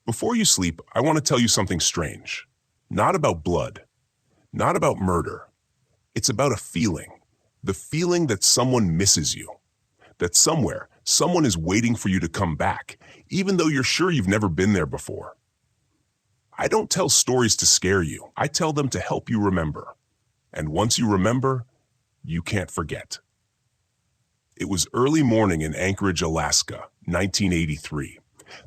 Before you sleep, I want to tell you something strange. Not about blood, not about murder. It's about a feeling. The feeling that someone misses you. That somewhere, someone is waiting for you to come back, even though you're sure you've never been there before. I don't tell stories to scare you. I tell them to help you remember. And once you remember, you can't forget. It was early morning in Anchorage, Alaska, 1983.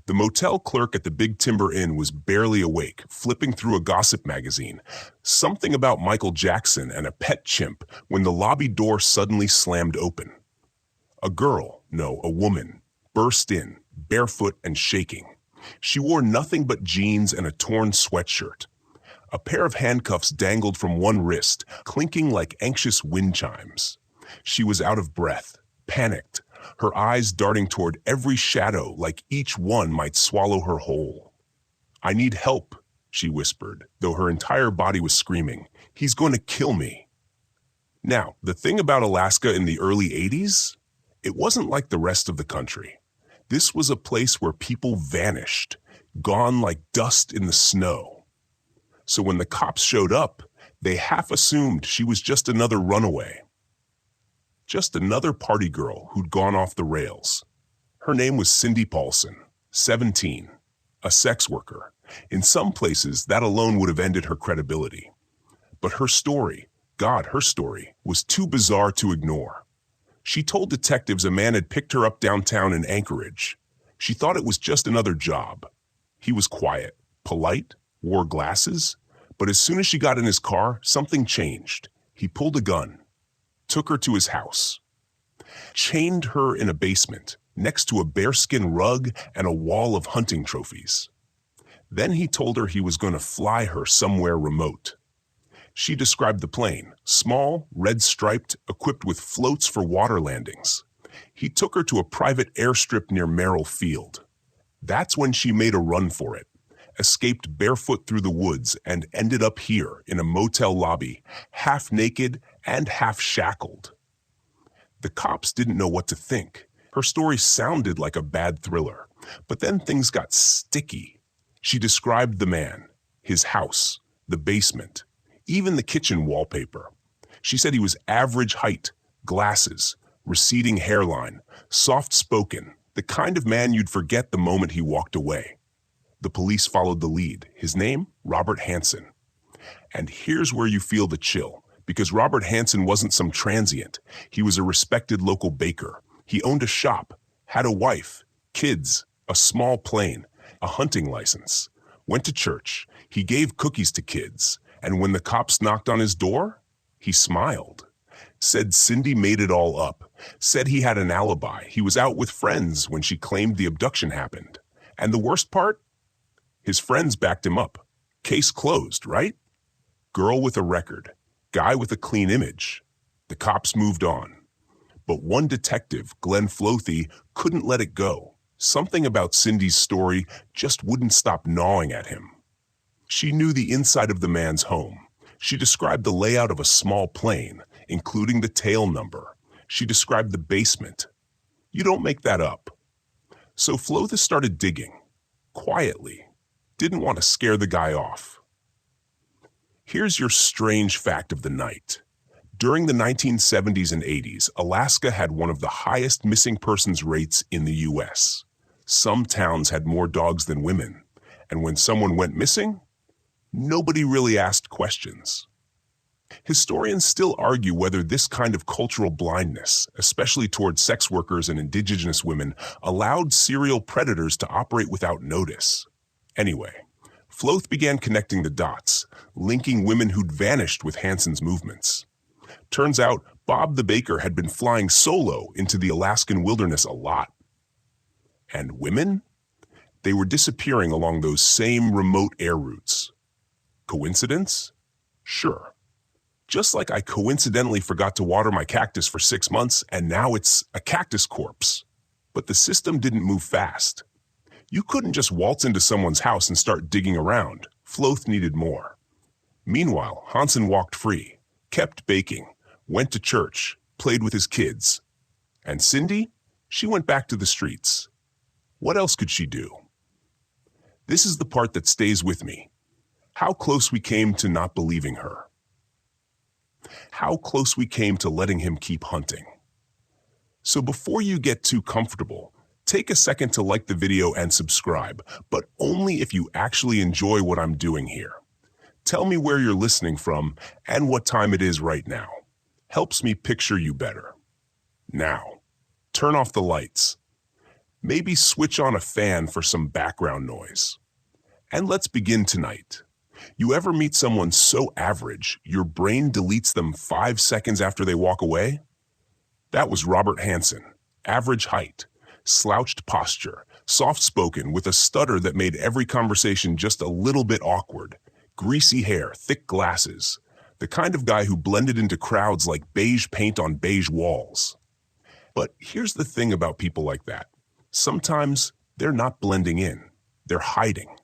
The motel clerk at the Big Timber Inn was barely awake, flipping through a gossip magazine. Something about Michael Jackson and a pet chimp when the lobby door suddenly slammed open. A girl, no, a woman, burst in, barefoot and shaking. She wore nothing but jeans and a torn sweatshirt. A pair of handcuffs dangled from one wrist, clinking like anxious wind chimes. She was out of breath, panicked, her eyes darting toward every shadow like each one might swallow her whole. "I need help," she whispered, though her entire body was screaming. "He's going to kill me." Now, the thing about Alaska in the early 80s, it wasn't like the rest of the country. This was a place where people vanished, gone like dust in the snow. So when the cops showed up, they half assumed she was just another runaway. Just another party girl who'd gone off the rails. Her name was Cindy Paulson, 17, a sex worker. In some places, that alone would have ended her credibility. But her story, her story, was too bizarre to ignore. She told detectives a man had picked her up downtown in Anchorage. She thought it was just another job. He was quiet, polite, wore glasses, but as soon as she got in his car, something changed. He pulled a gun, took her to his house, chained her in a basement next to a bearskin rug and a wall of hunting trophies. Then he told her he was going to fly her somewhere remote. She described the plane, small, red-striped, equipped with floats for water landings. He took her to a private airstrip near Merrill Field. That's when she made a run for it, escaped barefoot through the woods, and ended up here in a motel lobby, half naked and half shackled. The cops didn't know what to think. Her story sounded like a bad thriller, but then things got sticky. She described the man, his house, the basement, even the kitchen wallpaper. She said he was average height, glasses, receding hairline, soft-spoken, the kind of man you'd forget the moment he walked away. The police followed the lead. His name? Robert Hansen. And here's where you feel the chill, because Robert Hansen wasn't some transient. He was a respected local baker. He owned a shop, had a wife, kids, a small plane, a hunting license, went to church. He gave cookies to kids. And when the cops knocked on his door, he smiled. Said Cindy made it all up. Said he had an alibi. He was out with friends when she claimed the abduction happened. And the worst part? His friends backed him up. Case closed, right? Girl with a record. Guy with a clean image. The cops moved on. But one detective, Glenn Flothy, couldn't let it go. Something about Cindy's story just wouldn't stop gnawing at him. She knew the inside of the man's home. She described the layout of a small plane, including the tail number. She described the basement. You don't make that up. So Flothy started digging, quietly. Didn't want to scare the guy off. Here's your strange fact of the night. During the 1970s and 80s, Alaska had one of the highest missing persons rates in the U.S. Some towns had more dogs than women, and when someone went missing, nobody really asked questions. Historians still argue whether this kind of cultural blindness, especially toward sex workers and indigenous women, allowed serial predators to operate without notice. Anyway, Floth began connecting the dots, linking women who'd vanished with Hansen's movements. Turns out, Bob the baker had been flying solo into the Alaskan wilderness a lot. And women? They were disappearing along those same remote air routes. Coincidence? Sure. Just like I coincidentally forgot to water my cactus for 6 months and now it's a cactus corpse. But the system didn't move fast. You couldn't just waltz into someone's house and start digging around. Floth needed more. Meanwhile, Hansen walked free, kept baking, went to church, played with his kids. And Cindy? She went back to the streets. What else could she do? This is the part that stays with me. How close we came to not believing her. How close we came to letting him keep hunting. So before you get too comfortable, take a second to like the video and subscribe, but only if you actually enjoy what I'm doing here. Tell me where you're listening from and what time it is right now. Helps me picture you better. Now, turn off the lights. Maybe switch on a fan for some background noise. And let's begin tonight. You ever meet someone so average, your brain deletes them 5 seconds after they walk away? That was Robert Hansen. Average height, slouched posture, soft-spoken with a stutter that made every conversation just a little bit awkward, greasy hair, thick glasses, the kind of guy who blended into crowds like beige paint on beige walls. But here's the thing about people like that. Sometimes they're not blending in, they're hiding.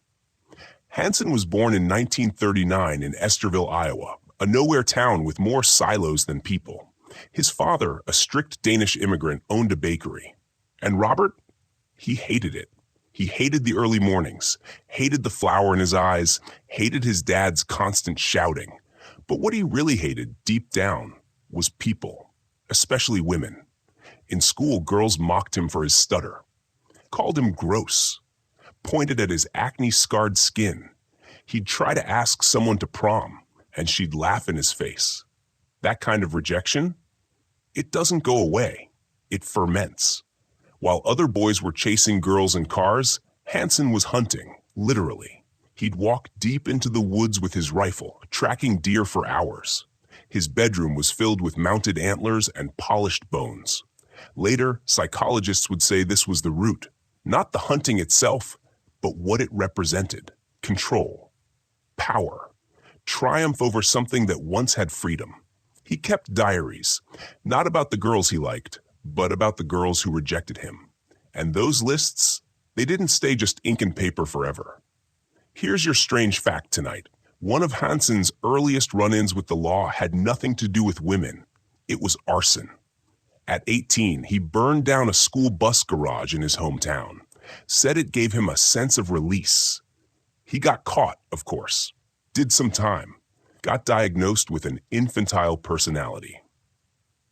Hansen was born in 1939 in Esterville, Iowa, a nowhere town with more silos than people. His father, a strict Danish immigrant, owned a bakery. And Robert? He hated it. He hated the early mornings, hated the flour in his eyes, hated his dad's constant shouting. But what he really hated, deep down, was people, especially women. In school, girls mocked him for his stutter, called him gross, pointed at his acne-scarred skin. He'd try to ask someone to prom, and she'd laugh in his face. That kind of rejection? It doesn't go away. It ferments. While other boys were chasing girls in cars, Hansen was hunting, literally. He'd walk deep into the woods with his rifle, tracking deer for hours. His bedroom was filled with mounted antlers and polished bones. Later, psychologists would say this was the root, not the hunting itself, but what it represented: control, power, triumph over something that once had freedom. He kept diaries, not about the girls he liked, but about the girls who rejected him. And those lists, they didn't stay just ink and paper forever. Here's your strange fact tonight. One of Hansen's earliest run-ins with the law had nothing to do with women. It was arson. At 18, he burned down a school bus garage in his hometown, said it gave him a sense of release. He got caught, of course, did some time, got diagnosed with an infantile personality.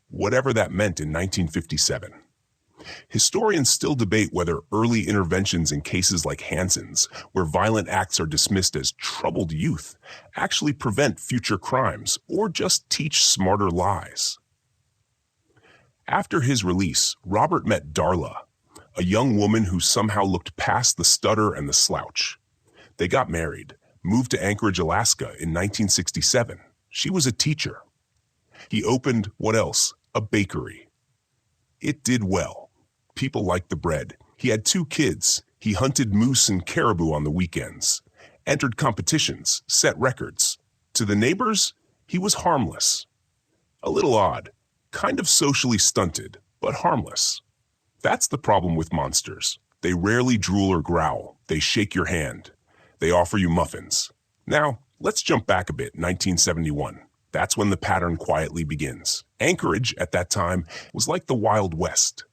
Whatever that meant in 1957. Historians still debate whether early interventions in cases like Hansen's, where violent acts are dismissed as troubled youth, actually prevent future crimes or just teach smarter lies. After his release, Robert met Darla, a young woman who somehow looked past the stutter and the slouch. They got married, moved to Anchorage, Alaska in 1967. She was a teacher. He opened, what else? A bakery. It did well. People liked the bread. He had 2 kids. He hunted moose and caribou on the weekends, entered competitions, set records. To the neighbors, he was harmless. A little odd, kind of socially stunted, but harmless. That's the problem with monsters. They rarely drool or growl. They shake your hand. They offer you muffins. Now, let's jump back a bit, 1971. That's when the pattern quietly begins. Anchorage, at that time, was like the Wild West.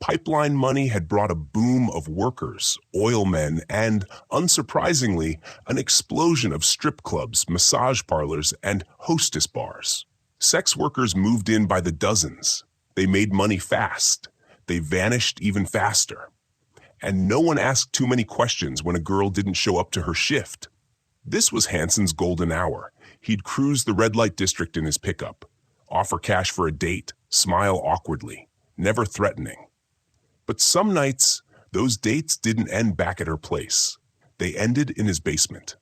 Pipeline money had brought a boom of workers, oil men, and, unsurprisingly, an explosion of strip clubs, massage parlors, and hostess bars. Sex workers moved in by the dozens. They made money fast. They vanished even faster. And no one asked too many questions when a girl didn't show up to her shift. This was Hansen's golden hour. He'd cruise the red light district in his pickup, offer cash for a date, smile awkwardly, never threatening. But some nights, those dates didn't end back at her place. They ended in his basement.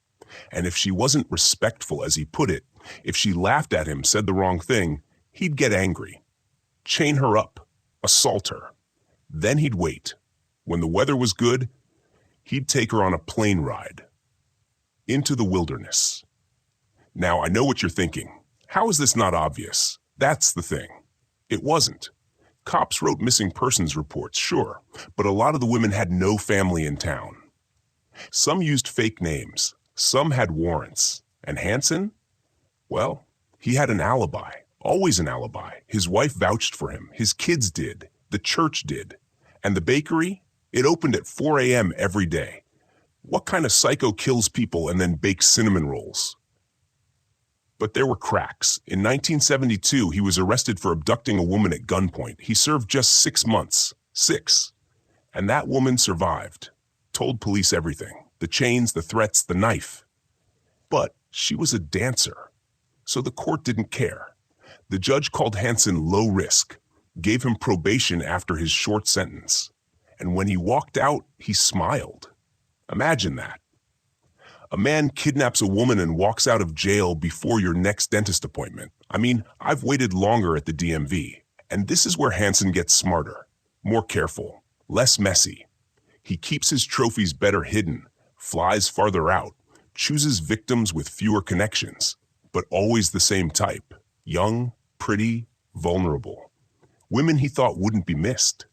And if she wasn't respectful, as he put it, if she laughed at him, said the wrong thing, he'd get angry, chain her up, assault her. Then he'd wait. When the weather was good, he'd take her on a plane ride into the wilderness. Now, I know what you're thinking. How is this not obvious? That's the thing. It wasn't. Cops wrote missing persons reports, sure, but a lot of the women had no family in town. Some used fake names. Some had warrants. And Hansen? Well, he had an alibi. Always an alibi. His wife vouched for him. His kids did. The church did. And the bakery? It opened at 4 a.m. every day. What kind of psycho kills people and then bakes cinnamon rolls? But there were cracks. In 1972, he was arrested for abducting a woman at gunpoint. He served just 6 months. 6. And that woman survived. Told police everything. The chains, the threats, the knife. But she was a dancer. So the court didn't care. The judge called Hansen low risk, gave him probation after his short sentence. And when he walked out, he smiled. Imagine that. A man kidnaps a woman and walks out of jail before your next dentist appointment. I mean, I've waited longer at the DMV. And this is where Hansen gets smarter, more careful, less messy. He keeps his trophies better hidden, flies farther out, chooses victims with fewer connections, but always the same type. Young, pretty, vulnerable. Women he thought wouldn't be missed.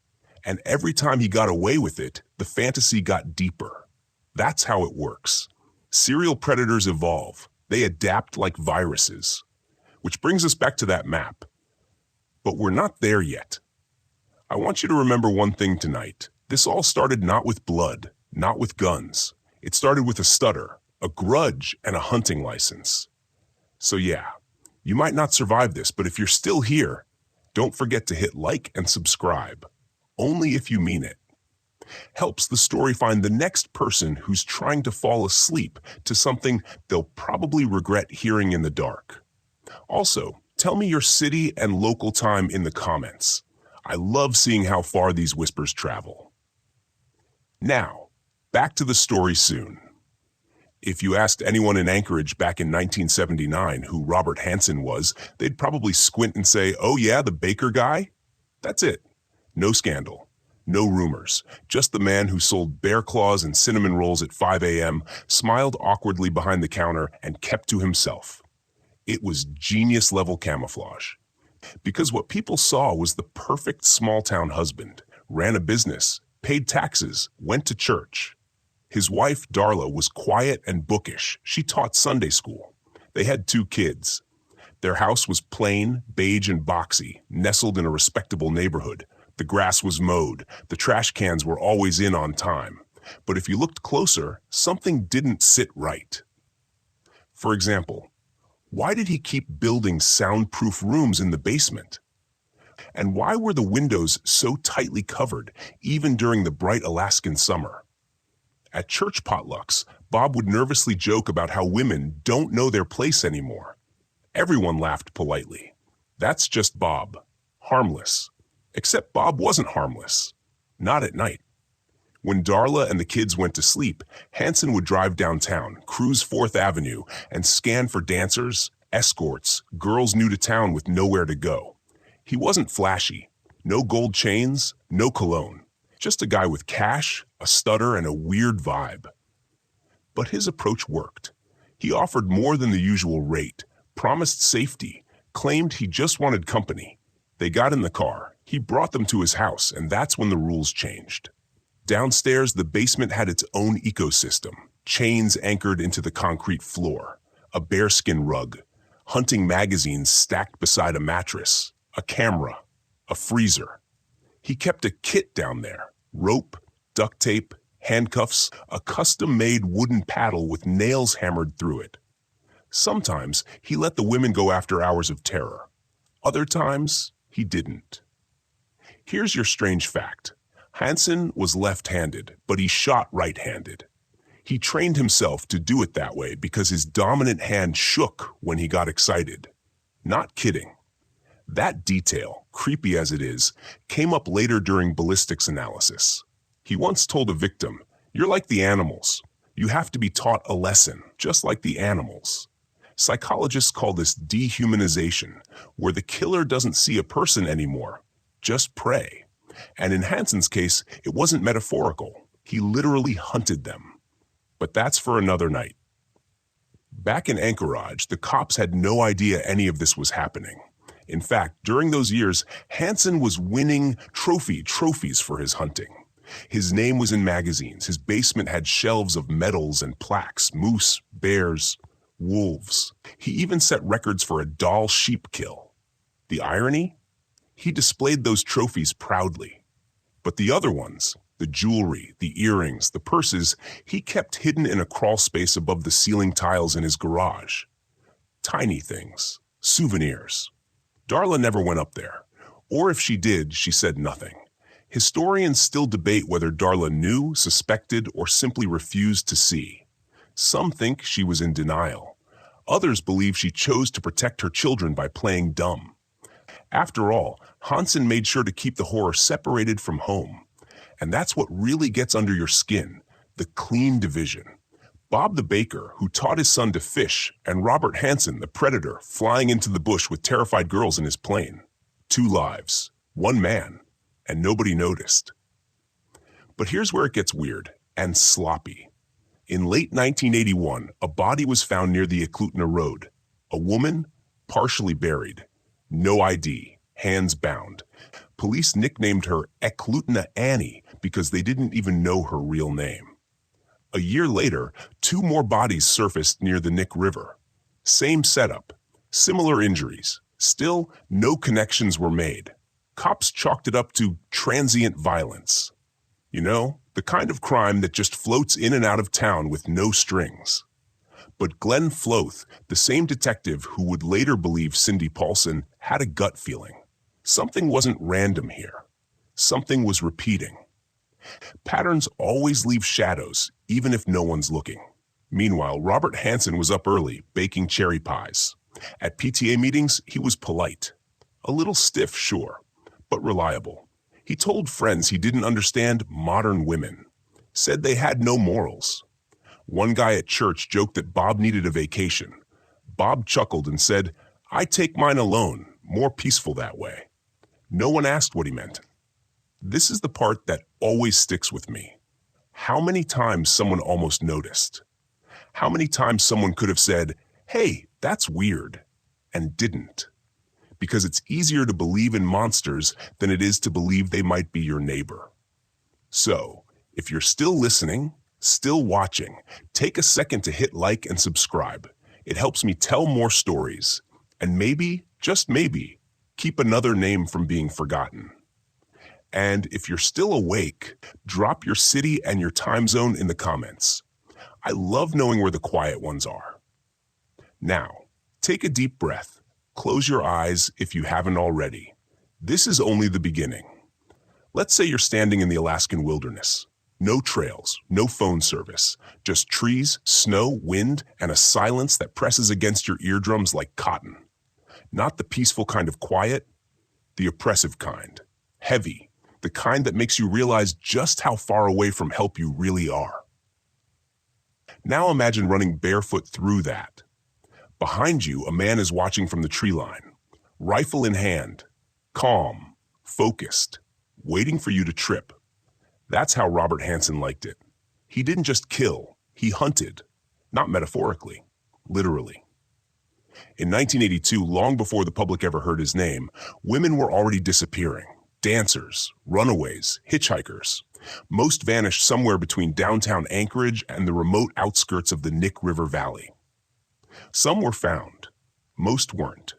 And every time he got away with it, the fantasy got deeper. That's how it works. Serial predators evolve. They adapt like viruses. Which brings us back to that map. But we're not there yet. I want you to remember one thing tonight. This all started not with blood, not with guns. It started with a stutter, a grudge, and a hunting license. So yeah, you might not survive this, but if you're still here, don't forget to hit like and subscribe. Only if you mean it. Helps the story find the next person who's trying to fall asleep to something they'll probably regret hearing in the dark. Also, tell me your city and local time in the comments. I love seeing how far these whispers travel. Now, back to the story soon. If you asked anyone in Anchorage back in 1979 who Robert Hansen was, they'd probably squint and say, "Oh yeah, the baker guy?" That's it. No scandal. No rumors, just the man who sold bear claws and cinnamon rolls at 5 a.m., smiled awkwardly behind the counter, and kept to himself. It was genius-level camouflage. Because what people saw was the perfect small-town husband, ran a business, paid taxes, went to church. His wife, Darla, was quiet and bookish. She taught Sunday school. They had 2 kids. Their house was plain, beige, and boxy, nestled in a respectable neighborhood. The grass was mowed, the trash cans were always in on time. But if you looked closer, something didn't sit right. For example, why did he keep building soundproof rooms in the basement? And why were the windows so tightly covered, even during the bright Alaskan summer? At church potlucks, Bob would nervously joke about how women don't know their place anymore. Everyone laughed politely. That's just Bob. Harmless. Except Bob wasn't harmless. Not at night. When Darla and the kids went to sleep, Hansen would drive downtown, cruise 4th Avenue, and scan for dancers, escorts, girls new to town with nowhere to go. He wasn't flashy. No gold chains, no cologne. Just a guy with cash, a stutter, and a weird vibe. But his approach worked. He offered more than the usual rate, promised safety, claimed he just wanted company. They got in the car. He brought them to his house, and that's when the rules changed. Downstairs, the basement had its own ecosystem, chains anchored into the concrete floor, a bearskin rug, hunting magazines stacked beside a mattress, a camera, a freezer. He kept a kit down there, rope, duct tape, handcuffs, a custom-made wooden paddle with nails hammered through it. Sometimes he let the women go after hours of terror. Other times, he didn't. Here's your strange fact. Hansen was left-handed, but he shot right-handed. He trained himself to do it that way because his dominant hand shook when he got excited. Not kidding. That detail, creepy as it is, came up later during ballistics analysis. He once told a victim, "You're like the animals. You have to be taught a lesson, just like the animals." Psychologists call this dehumanization, where the killer doesn't see a person anymore, just prey. And in Hansen's case, it wasn't metaphorical. He literally hunted them. But that's for another night. Back in Anchorage, the cops had no idea any of this was happening. In fact, during those years, Hansen was winning trophies for his hunting. His name was in magazines. His basement had shelves of medals and plaques, moose, bears, wolves. He even set records for a Dall sheep kill. The irony? He displayed those trophies proudly. But the other ones, The jewelry, the earrings, the purses, he kept hidden in a crawl space above the ceiling tiles in his garage. Tiny things, souvenirs. Darla never went up there, or if she did, she said nothing. Historians still debate whether Darla knew, suspected, or simply refused to see. Some think she was in denial. Others believe she chose to protect her children by playing dumb. After all, Hansen made sure to keep the horror separated from home. And that's what really gets under your skin, the clean division. Bob the baker, who taught his son to fish, and Robert Hansen, the predator, flying into the bush with terrified girls in his plane. 2 lives, 1 man, and nobody noticed. But here's where it gets weird and sloppy. In late 1981, a body was found near the Eklutna Road. A woman, partially buried. No ID, hands bound. Police nicknamed her Eklutna Annie because they didn't even know her real name. A year later, 2 more bodies surfaced near the Knik River. Same setup, similar injuries. Still, no connections were made. Cops chalked it up to transient violence. You know, the kind of crime that just floats in and out of town with no strings. But Glenn Floth, the same detective who would later believe Cindy Paulson, had a gut feeling. Something wasn't random here. Something was repeating. Patterns always leave shadows, even if no one's looking. Meanwhile, Robert Hansen was up early, baking cherry pies. At PTA meetings, he was polite. A little stiff, sure, but reliable. He told friends he didn't understand modern women. Said they had no morals. One guy at church joked that Bob needed a vacation. Bob chuckled and said, "I take mine alone, more peaceful that way." No one asked what he meant. This is the part that always sticks with me. How many times someone almost noticed? How many times someone could have said, "Hey, that's weird," and didn't? Because it's easier to believe in monsters than it is to believe they might be your neighbor. So, if you're still listening, still watching, take a second to hit like and subscribe. It helps me tell more stories, and maybe, just maybe, keep another name from being forgotten. And if you're still awake, drop your city and your time zone in the comments. I love knowing where the quiet ones are. Now, take a deep breath. Close your eyes if you haven't already. This is only the beginning. Let's say you're standing in the Alaskan wilderness. No trails, no phone service, just trees, snow, wind, and a silence that presses against your eardrums like cotton. Not the peaceful kind of quiet, the oppressive kind. Heavy, the kind that makes you realize just how far away from help you really are. Now imagine running barefoot through that. Behind you, a man is watching from the tree line, rifle in hand, calm, focused, waiting for you to trip. That's how Robert Hansen liked it. He didn't just kill, he hunted. Not metaphorically, literally. In 1982, long before the public ever heard his name, women were already disappearing. Dancers, runaways, hitchhikers. Most vanished somewhere between downtown Anchorage and the remote outskirts of the Knik River Valley. Some were found. Most weren't.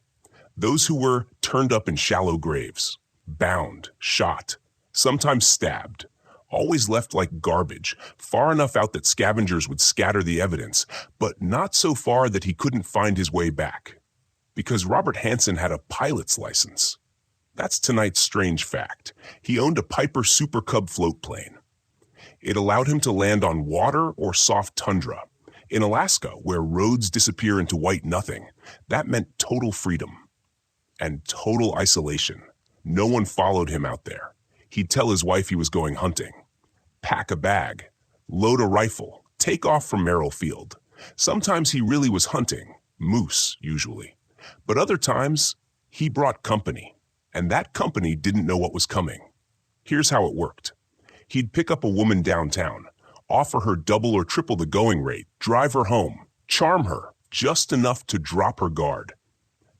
Those who were turned up in shallow graves, bound, shot, sometimes stabbed, always left like garbage, far enough out that scavengers would scatter the evidence, but not so far that he couldn't find his way back. Because Robert Hansen had a pilot's license. That's tonight's strange fact. He owned a Piper Super Cub float plane. It allowed him to land on water or soft tundra. In Alaska, where roads disappear into white nothing, that meant total freedom and total isolation. No one followed him out there. He'd tell his wife he was going hunting, pack a bag, load a rifle, take off from Merrill Field. Sometimes he really was hunting, moose usually. But other times, he brought company, and that company didn't know what was coming. Here's how it worked. He'd pick up a woman downtown, offer her double or triple the going rate, drive her home, charm her, just enough to drop her guard.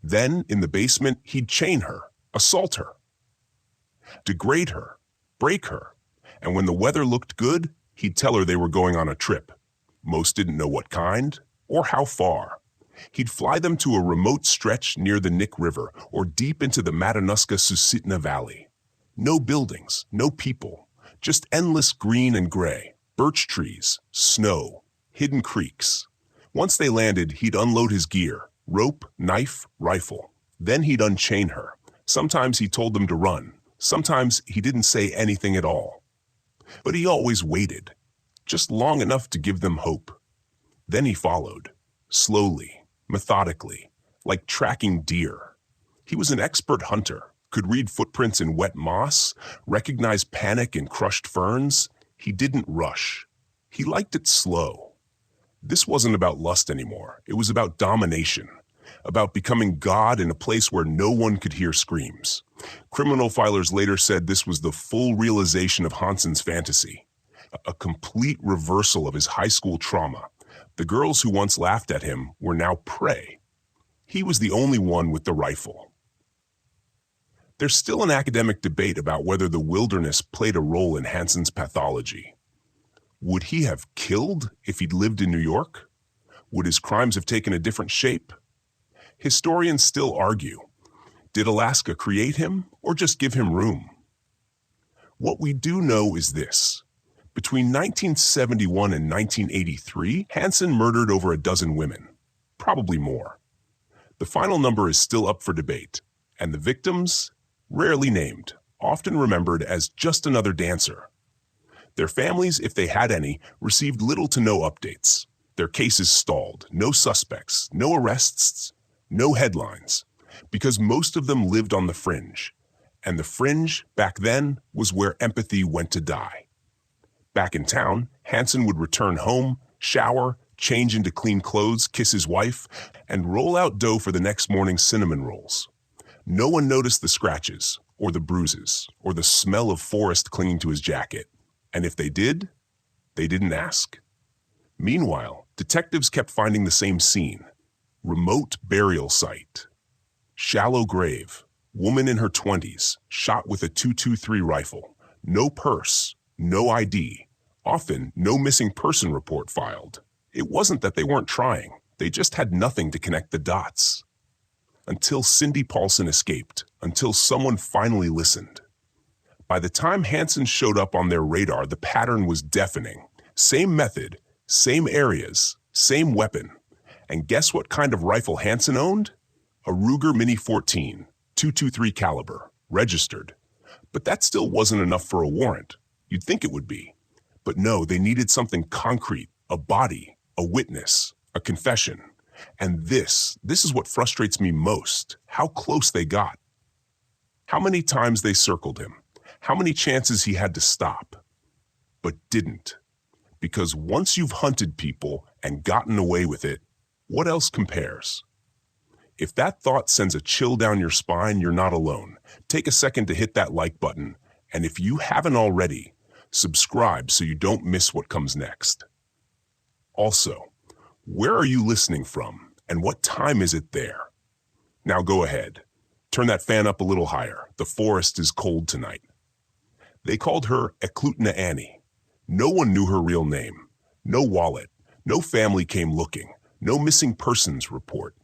Then, in the basement, he'd chain her, assault her, degrade her, break her, and when the weather looked good, he'd tell her they were going on a trip. Most didn't know what kind or how far. He'd fly them to a remote stretch near the Knik River or deep into the Matanuska-Susitna Valley. No buildings, no people, Just endless green and gray, birch trees, snow, hidden creeks. Once they landed, he'd unload his gear, rope, knife, rifle. Then he'd unchain her. Sometimes he told them to run. Sometimes he didn't say anything at all. But he always waited, just long enough to give them hope. Then he followed, slowly, methodically, like tracking deer. He was an expert hunter, could read footprints in wet moss, recognize panic in crushed ferns. He didn't rush. He liked it slow. This wasn't about lust anymore. It was about domination, about becoming God in a place where no one could hear screams. Criminal filers later said this was the full realization of Hansen's fantasy, a complete reversal of his high school trauma. The girls who once laughed at him were now prey. He was the only one with the rifle. There's still an academic debate about whether the wilderness played a role in Hansen's pathology. Would he have killed if he'd lived in New York? Would his crimes have taken a different shape? Historians still argue. Did Alaska create him or just give him room? What we do know is this. Between 1971 and 1983, Hansen murdered over a dozen women, probably more. The final number is still up for debate, and the victims, rarely named, often remembered as just another dancer. Their families, if they had any, received little to no updates. Their cases stalled, no suspects, no arrests, no headlines, because most of them lived on the fringe. And the fringe, back then, was where empathy went to die. Back in town, Hansen would return home, shower, change into clean clothes, kiss his wife, and roll out dough for the next morning's cinnamon rolls. No one noticed the scratches, or the bruises, or the smell of forest clinging to his jacket. And if they did, they didn't ask. Meanwhile, detectives kept finding the same scene. Remote burial site. Shallow grave. Woman in her 20s, shot with a .223 rifle. No purse, no ID. Often, no missing person report filed. It wasn't that they weren't trying. They just had nothing to connect the dots. Until Cindy Paulson escaped. Until someone finally listened. By the time Hansen showed up on their radar, the pattern was deafening. Same method, same areas, same weapon. And guess what kind of rifle Hansen owned? A Ruger Mini 14, .223 caliber, registered. But that still wasn't enough for a warrant. You'd think it would be. But no, they needed something concrete, a body, a witness, a confession. And this is what frustrates me most, how close they got. How many times they circled him. How many chances he had to stop, but didn't. Because once you've hunted people and gotten away with it, what else compares? If that thought sends a chill down your spine, you're not alone. Take a second to hit that like button, and if you haven't already, subscribe so you don't miss what comes next. Also, where are you listening from, and what time is it there? Now go ahead. Turn that fan up a little higher. The forest is cold tonight. They called her Eklutna Annie. No one knew her real name. No wallet. No family came looking. No missing persons report.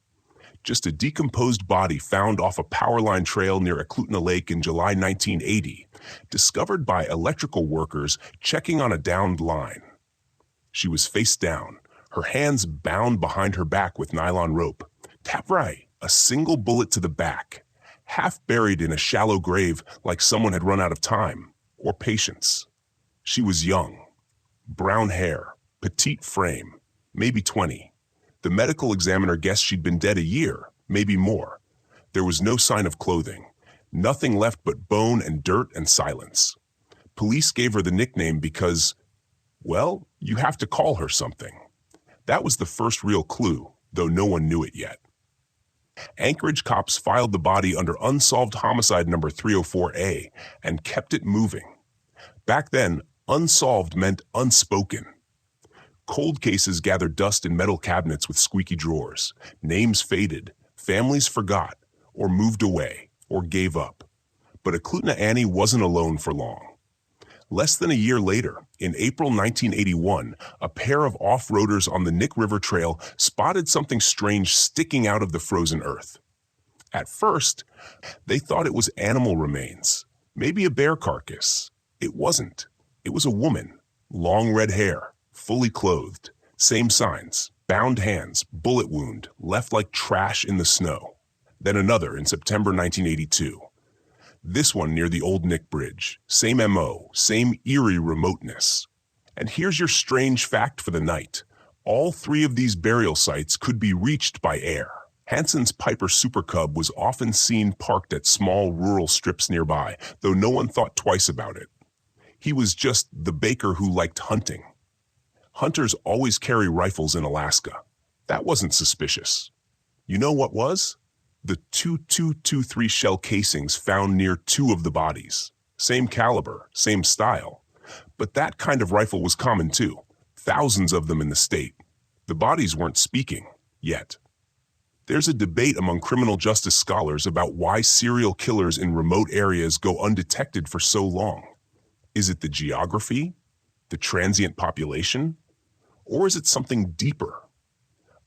Just a decomposed body found off a power line trail near Eklutna Lake in July 1980, discovered by electrical workers checking on a downed line. She was face down, her hands bound behind her back with nylon rope. Tap right, a single bullet to the back, half buried in a shallow grave like someone had run out of time. Or patience. She was young, brown hair, petite frame, maybe 20. The medical examiner guessed she'd been dead a year, maybe more. There was no sign of clothing, nothing left but bone and dirt and silence. Police gave her the nickname because, well, you have to call her something. That was the first real clue, though no one knew it yet. Anchorage cops filed the body under unsolved homicide number 304A and kept it moving. Back then, unsolved meant unspoken. Cold cases gathered dust in metal cabinets with squeaky drawers. Names faded, families forgot, or moved away, or gave up. But Eklutna Annie wasn't alone for long. Less than a year later, in April 1981, a pair of off-roaders on the Nick River Trail spotted something strange sticking out of the frozen earth. At first, they thought it was animal remains, maybe a bear carcass. It wasn't. It was a woman, long red hair, fully clothed, same signs, bound hands, bullet wound, left like trash in the snow. Then another in September 1982. This one near the Old Nick Bridge, same MO, same eerie remoteness. And here's your strange fact for the night. All three of these burial sites could be reached by air. Hansen's Piper Super Cub was often seen parked at small rural strips nearby, though no one thought twice about it. He was just the baker who liked hunting. Hunters always carry rifles in Alaska. That wasn't suspicious. You know what was? The .2223 shell casings found near two of the bodies. Same caliber, same style. But that kind of rifle was common too. Thousands of them in the state. The bodies weren't speaking, yet. There's a debate among criminal justice scholars about why serial killers in remote areas go undetected for so long. Is it the geography? The transient population? Or is it something deeper?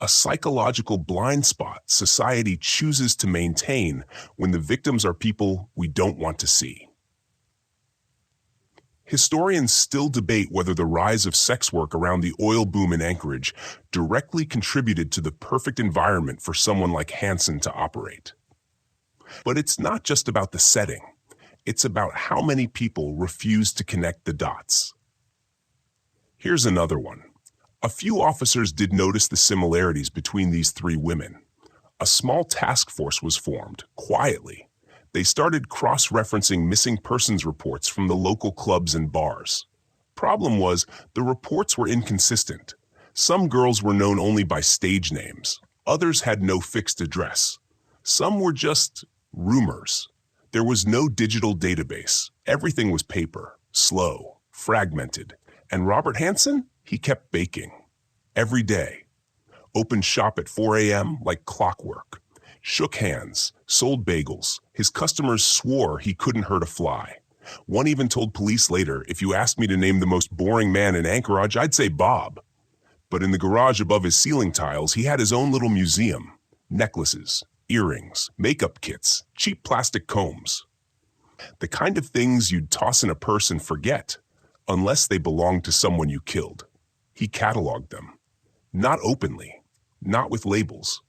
A psychological blind spot society chooses to maintain when the victims are people we don't want to see. Historians still debate whether the rise of sex work around the oil boom in Anchorage directly contributed to the perfect environment for someone like Hansen to operate. But it's not just about the setting. It's about how many people refuse to connect the dots. Here's another one. A few officers did notice the similarities between these three women. A small task force was formed, quietly. They started cross-referencing missing persons reports from the local clubs and bars. Problem was, the reports were inconsistent. Some girls were known only by stage names. Others had no fixed address. Some were just rumors. There was no digital database. Everything was paper, slow, fragmented. And Robert Hansen? He kept baking. Every day. Opened shop at 4 a.m. like clockwork. Shook hands, sold bagels. His customers swore he couldn't hurt a fly. One even told police later, if you asked me to name the most boring man in Anchorage, I'd say Bob. But in the garage above his ceiling tiles, he had his own little museum. Necklaces, earrings, makeup kits, cheap plastic combs. The kind of things you'd toss in a purse and forget, unless they belonged to someone you killed. He cataloged them. Not openly, not with labels.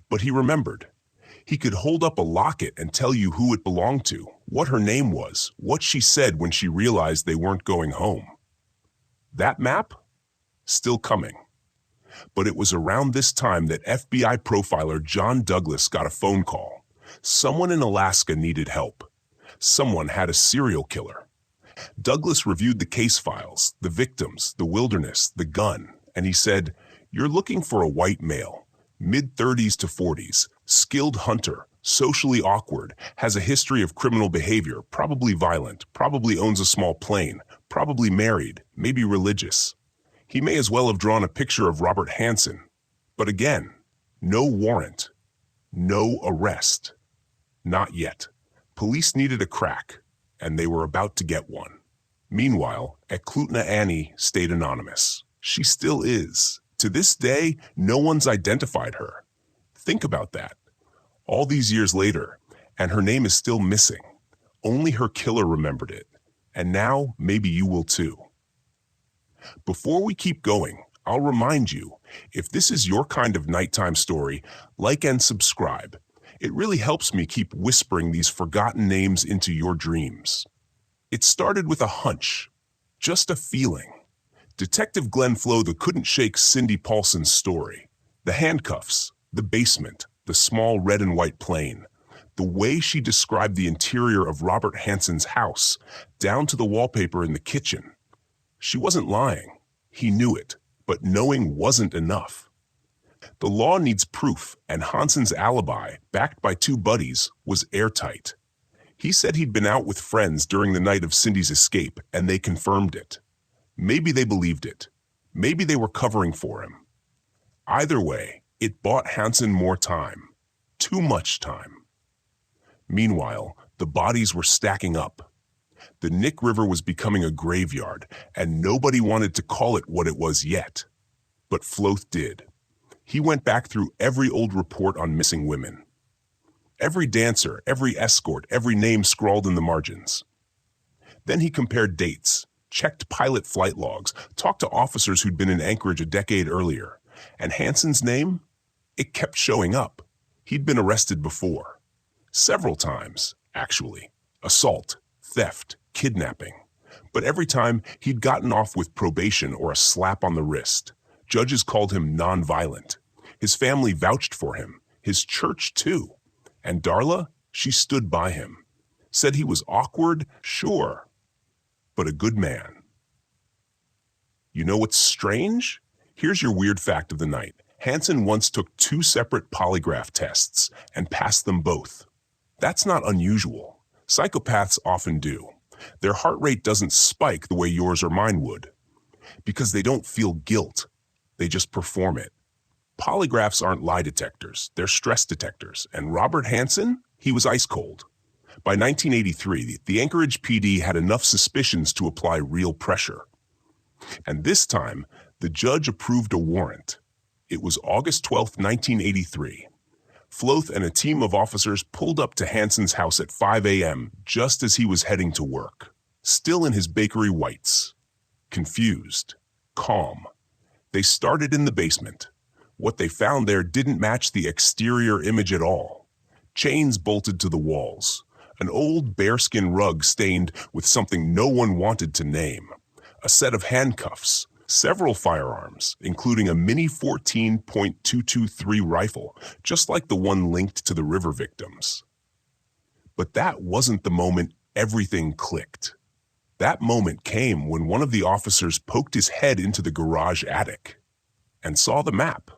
But he remembered. He could hold up a locket and tell you who it belonged to, what her name was, what she said when she realized they weren't going home. That map? Still coming. But it was around this time that FBI profiler John Douglas got a phone call. Someone in Alaska needed help. Someone had a serial killer. Douglas reviewed the case files, the victims, the wilderness, the gun, and he said, "You're looking for a white male, mid-30s to 40s, skilled hunter, socially awkward, has a history of criminal behavior, probably violent, probably owns a small plane, probably married, maybe religious." He may as well have drawn a picture of Robert Hansen. But again, no warrant, no arrest. Not yet. Police needed a crack, and they were about to get one. Meanwhile, Eklutna Annie stayed anonymous. She still is. To this day, no one's identified her. Think about that. All these years later, and her name is still missing. Only her killer remembered it. And now, maybe you will too. Before we keep going, I'll remind you, if this is your kind of nighttime story, like and subscribe. It really helps me keep whispering these forgotten names into your dreams. It started with a hunch, just a feeling. Detective Glenn Flotha couldn't shake Cindy Paulson's story. The handcuffs, the basement, the small red and white plane. The way she described the interior of Robert Hansen's house, down to the wallpaper in the kitchen. She wasn't lying. He knew it, but knowing wasn't enough. The law needs proof, and Hansen's alibi, backed by two buddies, was airtight. He said he'd been out with friends during the night of Cindy's escape, and they confirmed it. Maybe they believed it. Maybe they were covering for him. Either way, it bought Hansen more time. Too much time. Meanwhile, the bodies were stacking up. The Nick River was becoming a graveyard, and nobody wanted to call it what it was yet. But Floth did. He went back through every old report on missing women. Every dancer, every escort, every name scrawled in the margins. Then he compared dates. checked pilot flight logs, talked to officers who'd been in Anchorage a decade earlier. And Hansen's name? It kept showing up. He'd been arrested before. Several times, actually. Assault, theft, kidnapping. But every time, he'd gotten off with probation or a slap on the wrist. Judges called him nonviolent. His family vouched for him. His church, too. And Darla, she stood by him. Said he was awkward, sure, but a good man. You know what's strange? Here's your weird fact of the night. Hansen once took 2 separate polygraph tests and passed them both. That's not unusual. Psychopaths often do. Their heart rate doesn't spike the way yours or mine would, because they don't feel guilt. They just perform it. Polygraphs aren't lie detectors, they're stress detectors, and Robert Hansen, he was ice cold. By 1983, the Anchorage PD had enough suspicions to apply real pressure. And this time, the judge approved a warrant. It was August 12, 1983. Floth and a team of officers pulled up to Hansen's house at 5 a.m. just as he was heading to work, still in his bakery whites. Confused, calm. They started in the basement. What they found there didn't match the exterior image at all. Chains bolted to the walls. An old bearskin rug stained with something no one wanted to name. A set of handcuffs. Several firearms, including a mini 14.223 rifle, just like the one linked to the river victims. But that wasn't the moment everything clicked. That moment came when one of the officers poked his head into the garage attic and saw the map.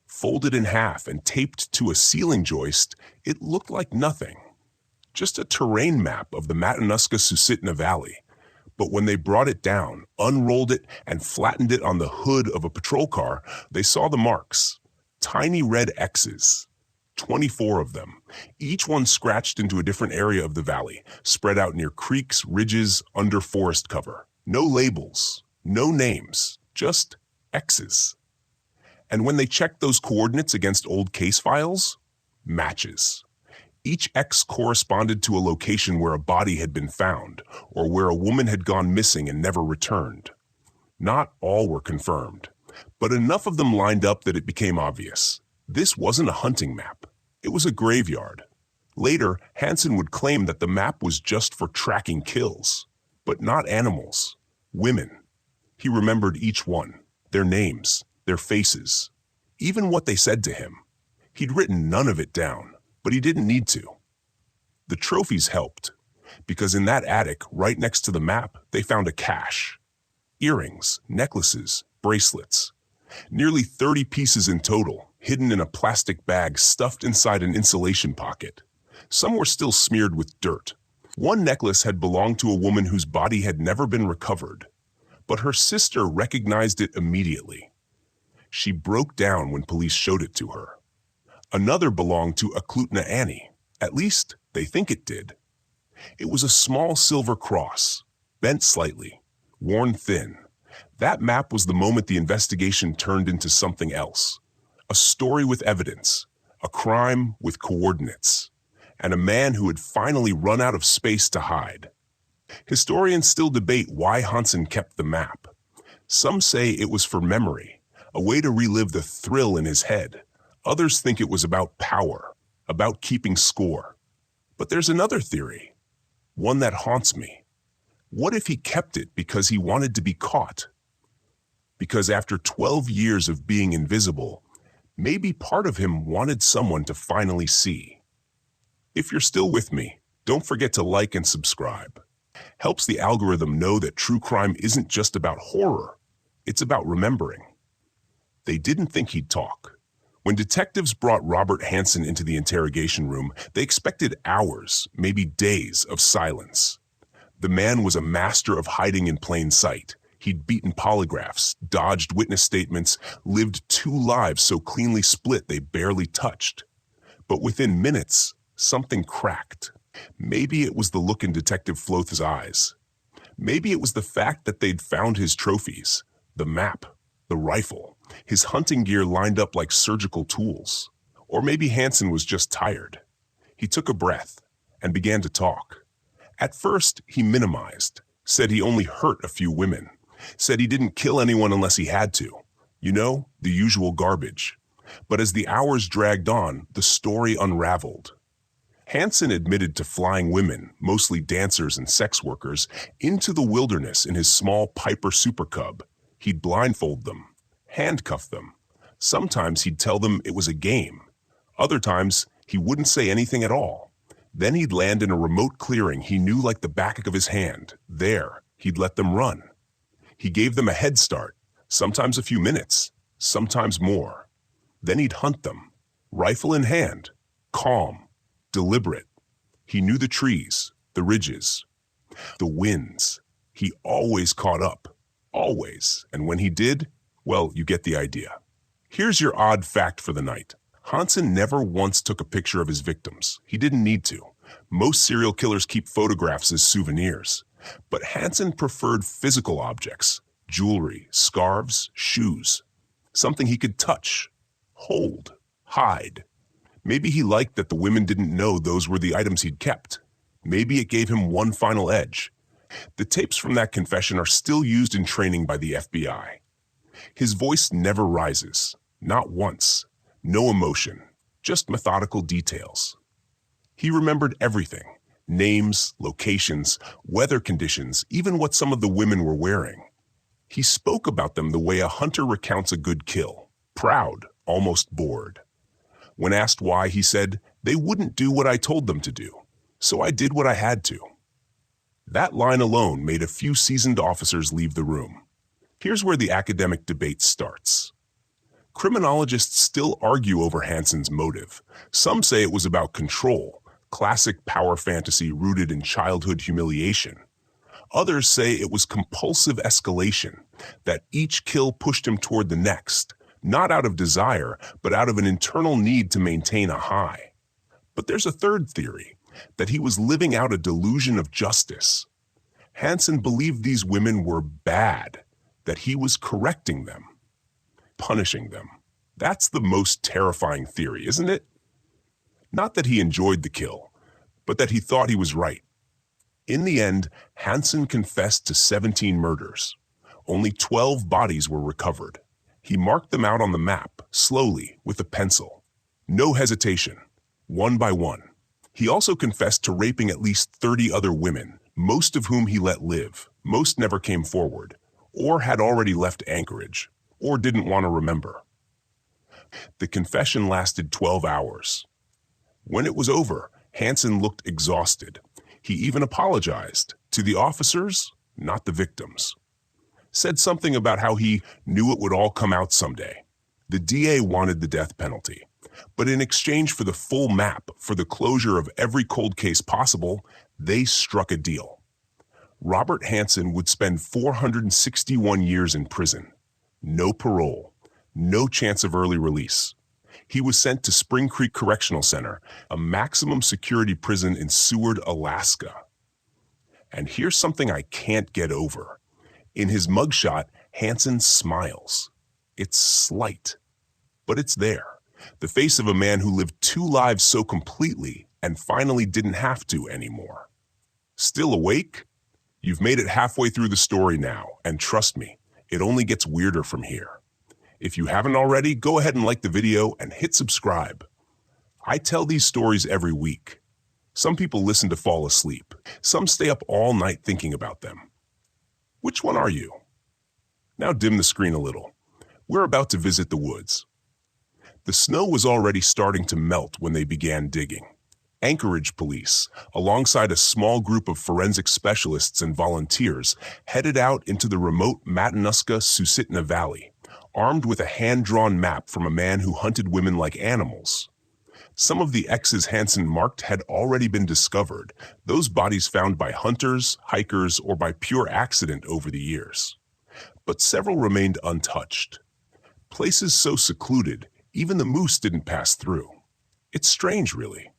Folded in half and taped to a ceiling joist, it looked like nothing. Just a terrain map of the Matanuska-Susitna Valley. But when they brought it down, unrolled it, and flattened it on the hood of a patrol car, they saw the marks. Tiny red X's. 24 of them. Each one scratched into a different area of the valley, spread out near creeks, ridges, under forest cover. No labels, no names, just X's. And when they checked those coordinates against old case files, matches. Each X corresponded to a location where a body had been found, or where a woman had gone missing and never returned. Not all were confirmed, but enough of them lined up that it became obvious. This wasn't a hunting map. It was a graveyard. Later, Hansen would claim that the map was just for tracking kills, but not animals, women. He remembered each one, their names, their faces, even what they said to him. He'd written none of it down. But he didn't need to. The trophies helped, because in that attic, right next to the map, they found a cache. Earrings, necklaces, bracelets. Nearly 30 pieces in total, hidden in a plastic bag stuffed inside an insulation pocket. Some were still smeared with dirt. One necklace had belonged to a woman whose body had never been recovered, but her sister recognized it immediately. She broke down when police showed it to her. Another belonged to Aklutna Annie. At least, they think it did. It was a small silver cross, bent slightly, worn thin. That map was the moment the investigation turned into something else. A story with evidence, a crime with coordinates, and a man who had finally run out of space to hide. Historians still debate why Hansen kept the map. Some say it was for memory, a way to relive the thrill in his head. Others think it was about power, about keeping score. But there's another theory, one that haunts me. What if he kept it because he wanted to be caught? Because after 12 years of being invisible, maybe part of him wanted someone to finally see. If you're still with me, don't forget to like and subscribe. Helps the algorithm know that true crime isn't just about horror, it's about remembering. They didn't think he'd talk. When detectives brought Robert Hansen into the interrogation room, they expected hours, maybe days, of silence. The man was a master of hiding in plain sight. He'd beaten polygraphs, dodged witness statements, lived 2 lives so cleanly split they barely touched. But within minutes, something cracked. Maybe it was the look in Detective Floth's eyes. Maybe it was the fact that they'd found his trophies, the map, the rifle, his hunting gear lined up like surgical tools. Or maybe Hansen was just tired. He took a breath and began to talk. At first, he minimized, said he only hurt a few women, said he didn't kill anyone unless he had to. You know, the usual garbage. But as the hours dragged on, the story unraveled. Hansen admitted to flying women, mostly dancers and sex workers, into the wilderness in his small Piper Super Cub. He'd blindfold them, handcuff them. Sometimes he'd tell them it was a game. Other times, he wouldn't say anything at all. Then he'd land in a remote clearing he knew like the back of his hand. There, he'd let them run. He gave them a head start, sometimes a few minutes, sometimes more. Then he'd hunt them, rifle in hand, calm, deliberate. He knew the trees, the ridges, the winds. He always caught up, always. And when he did, well, you get the idea. Here's your odd fact for the night. Hansen never once took a picture of his victims. He didn't need to. Most serial killers keep photographs as souvenirs. But Hansen preferred physical objects, jewelry, scarves, shoes, something he could touch, hold, hide. Maybe he liked that the women didn't know those were the items he'd kept. Maybe it gave him one final edge. The tapes from that confession are still used in training by the FBI. His voice never rises, not once. No emotion, just methodical details. He remembered everything: names, locations, weather conditions, even what some of the women were wearing. He spoke about them the way a hunter recounts a good kill, proud, almost bored. When asked why, he said, "They wouldn't do what I told them to do, so I did what I had to." That line alone made a few seasoned officers leave the room. Here's where the academic debate starts. Criminologists still argue over Hansen's motive. Some say it was about control, classic power fantasy rooted in childhood humiliation. Others say it was compulsive escalation, that each kill pushed him toward the next, not out of desire, but out of an internal need to maintain a high. But there's a third theory, that he was living out a delusion of justice. Hansen believed these women were bad, that he was correcting them, punishing them. That's the most terrifying theory, isn't it? Not that he enjoyed the kill, but that he thought he was right. In the end, Hansen confessed to 17 murders. Only 12 bodies were recovered. He marked them out on the map, slowly, with a pencil. No hesitation, one by one. He also confessed to raping at least 30 other women, most of whom he let live. Most never came forward, or had already left Anchorage, or didn't want to remember. The confession lasted 12 hours. When it was over, Hansen looked exhausted. He even apologized to the officers, not the victims. Said something about how he knew it would all come out someday. The DA wanted the death penalty, but in exchange for the full map, for the closure of every cold case possible, they struck a deal. Robert Hansen would spend 461 years in prison. No parole, no chance of early release. He was sent to Spring Creek Correctional Center, a maximum security prison in Seward, Alaska. And here's something I can't get over. In his mugshot, Hansen smiles. It's slight, but it's there. The face of a man who lived 2 lives so completely and finally didn't have to anymore. Still awake? You've made it halfway through the story now, and trust me, it only gets weirder from here. If you haven't already, go ahead and like the video and hit subscribe. I tell these stories every week. Some people listen to fall asleep. Some stay up all night thinking about them. Which one are you? Now dim the screen a little. We're about to visit the woods. The snow was already starting to melt when they began digging. Anchorage police, alongside a small group of forensic specialists and volunteers, headed out into the remote Matanuska-Susitna Valley, armed with a hand-drawn map from a man who hunted women like animals. Some of the X's Hansen marked had already been discovered, those bodies found by hunters, hikers, or by pure accident over the years. But several remained untouched. Places so secluded, even the moose didn't pass through. It's strange, really.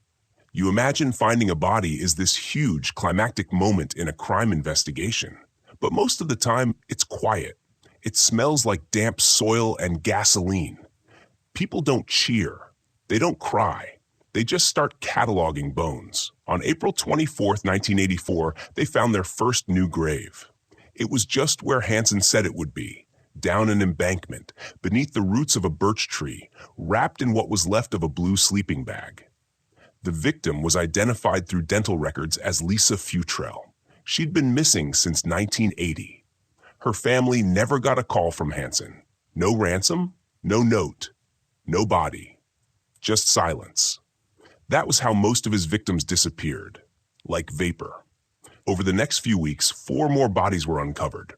You imagine finding a body is this huge, climactic moment in a crime investigation. But most of the time, it's quiet. It smells like damp soil and gasoline. People don't cheer. They don't cry. They just start cataloging bones. On April 24th, 1984, they found their first new grave. It was just where Hansen said it would be, down an embankment, beneath the roots of a birch tree, wrapped in what was left of a blue sleeping bag. The victim was identified through dental records as Lisa Futrell. She'd been missing since 1980. Her family never got a call from Hansen. No ransom, no note, no body, just silence. That was how most of his victims disappeared, like vapor. Over the next few weeks, 4 more bodies were uncovered.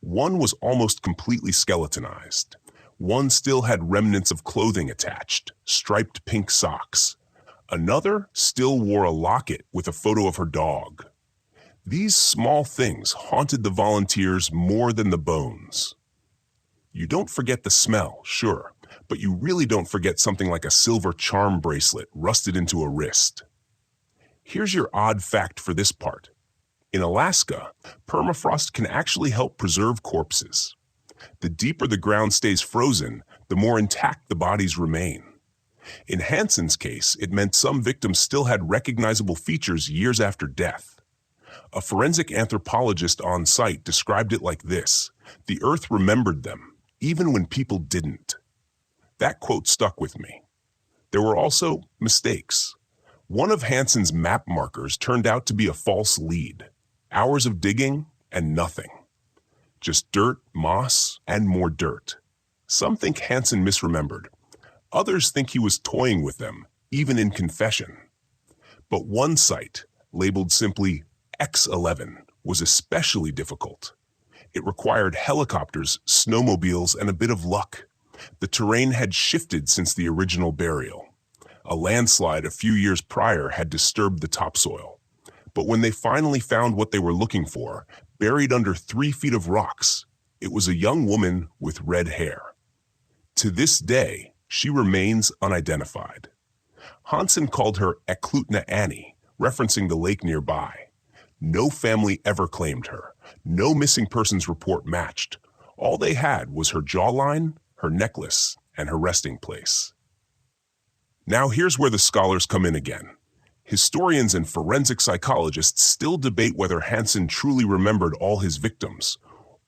One was almost completely skeletonized. One still had remnants of clothing attached, striped pink socks. Another still wore a locket with a photo of her dog. These small things haunted the volunteers more than the bones. You don't forget the smell, sure, but you really don't forget something like a silver charm bracelet rusted into a wrist. Here's your odd fact for this part. In Alaska, permafrost can actually help preserve corpses. The deeper the ground stays frozen, the more intact the bodies remain. In Hansen's case, it meant some victims still had recognizable features years after death. A forensic anthropologist on site described it like this: "The earth remembered them, even when people didn't." That quote stuck with me. There were also mistakes. One of Hansen's map markers turned out to be a false lead. Hours of digging and nothing. Just dirt, moss, and more dirt. Some think Hansen misremembered. Others think he was toying with them, even in confession. But one site, labeled simply X11, was especially difficult. It required helicopters, snowmobiles, and a bit of luck. The terrain had shifted since the original burial. A landslide a few years prior had disturbed the topsoil. But when they finally found what they were looking for, buried under 3 feet of rocks, it was a young woman with red hair. To this day, she remains unidentified. Hansen called her Eklutna Annie, referencing the lake nearby. No family ever claimed her. No missing persons report matched. All they had was her jawline, her necklace, and her resting place. Now here's where the scholars come in again. Historians and forensic psychologists still debate whether Hansen truly remembered all his victims,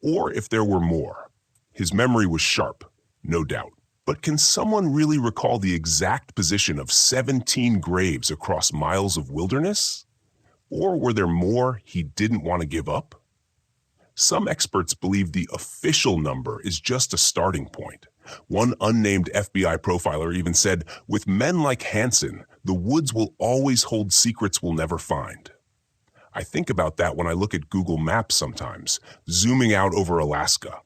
or if there were more. His memory was sharp, no doubt. But can someone really recall the exact position of 17 graves across miles of wilderness? Or were there more he didn't want to give up? Some experts believe the official number is just a starting point. One unnamed FBI profiler even said, "With men like Hansen, the woods will always hold secrets we'll never find." I think about that when I look at Google Maps sometimes, zooming out over Alaska.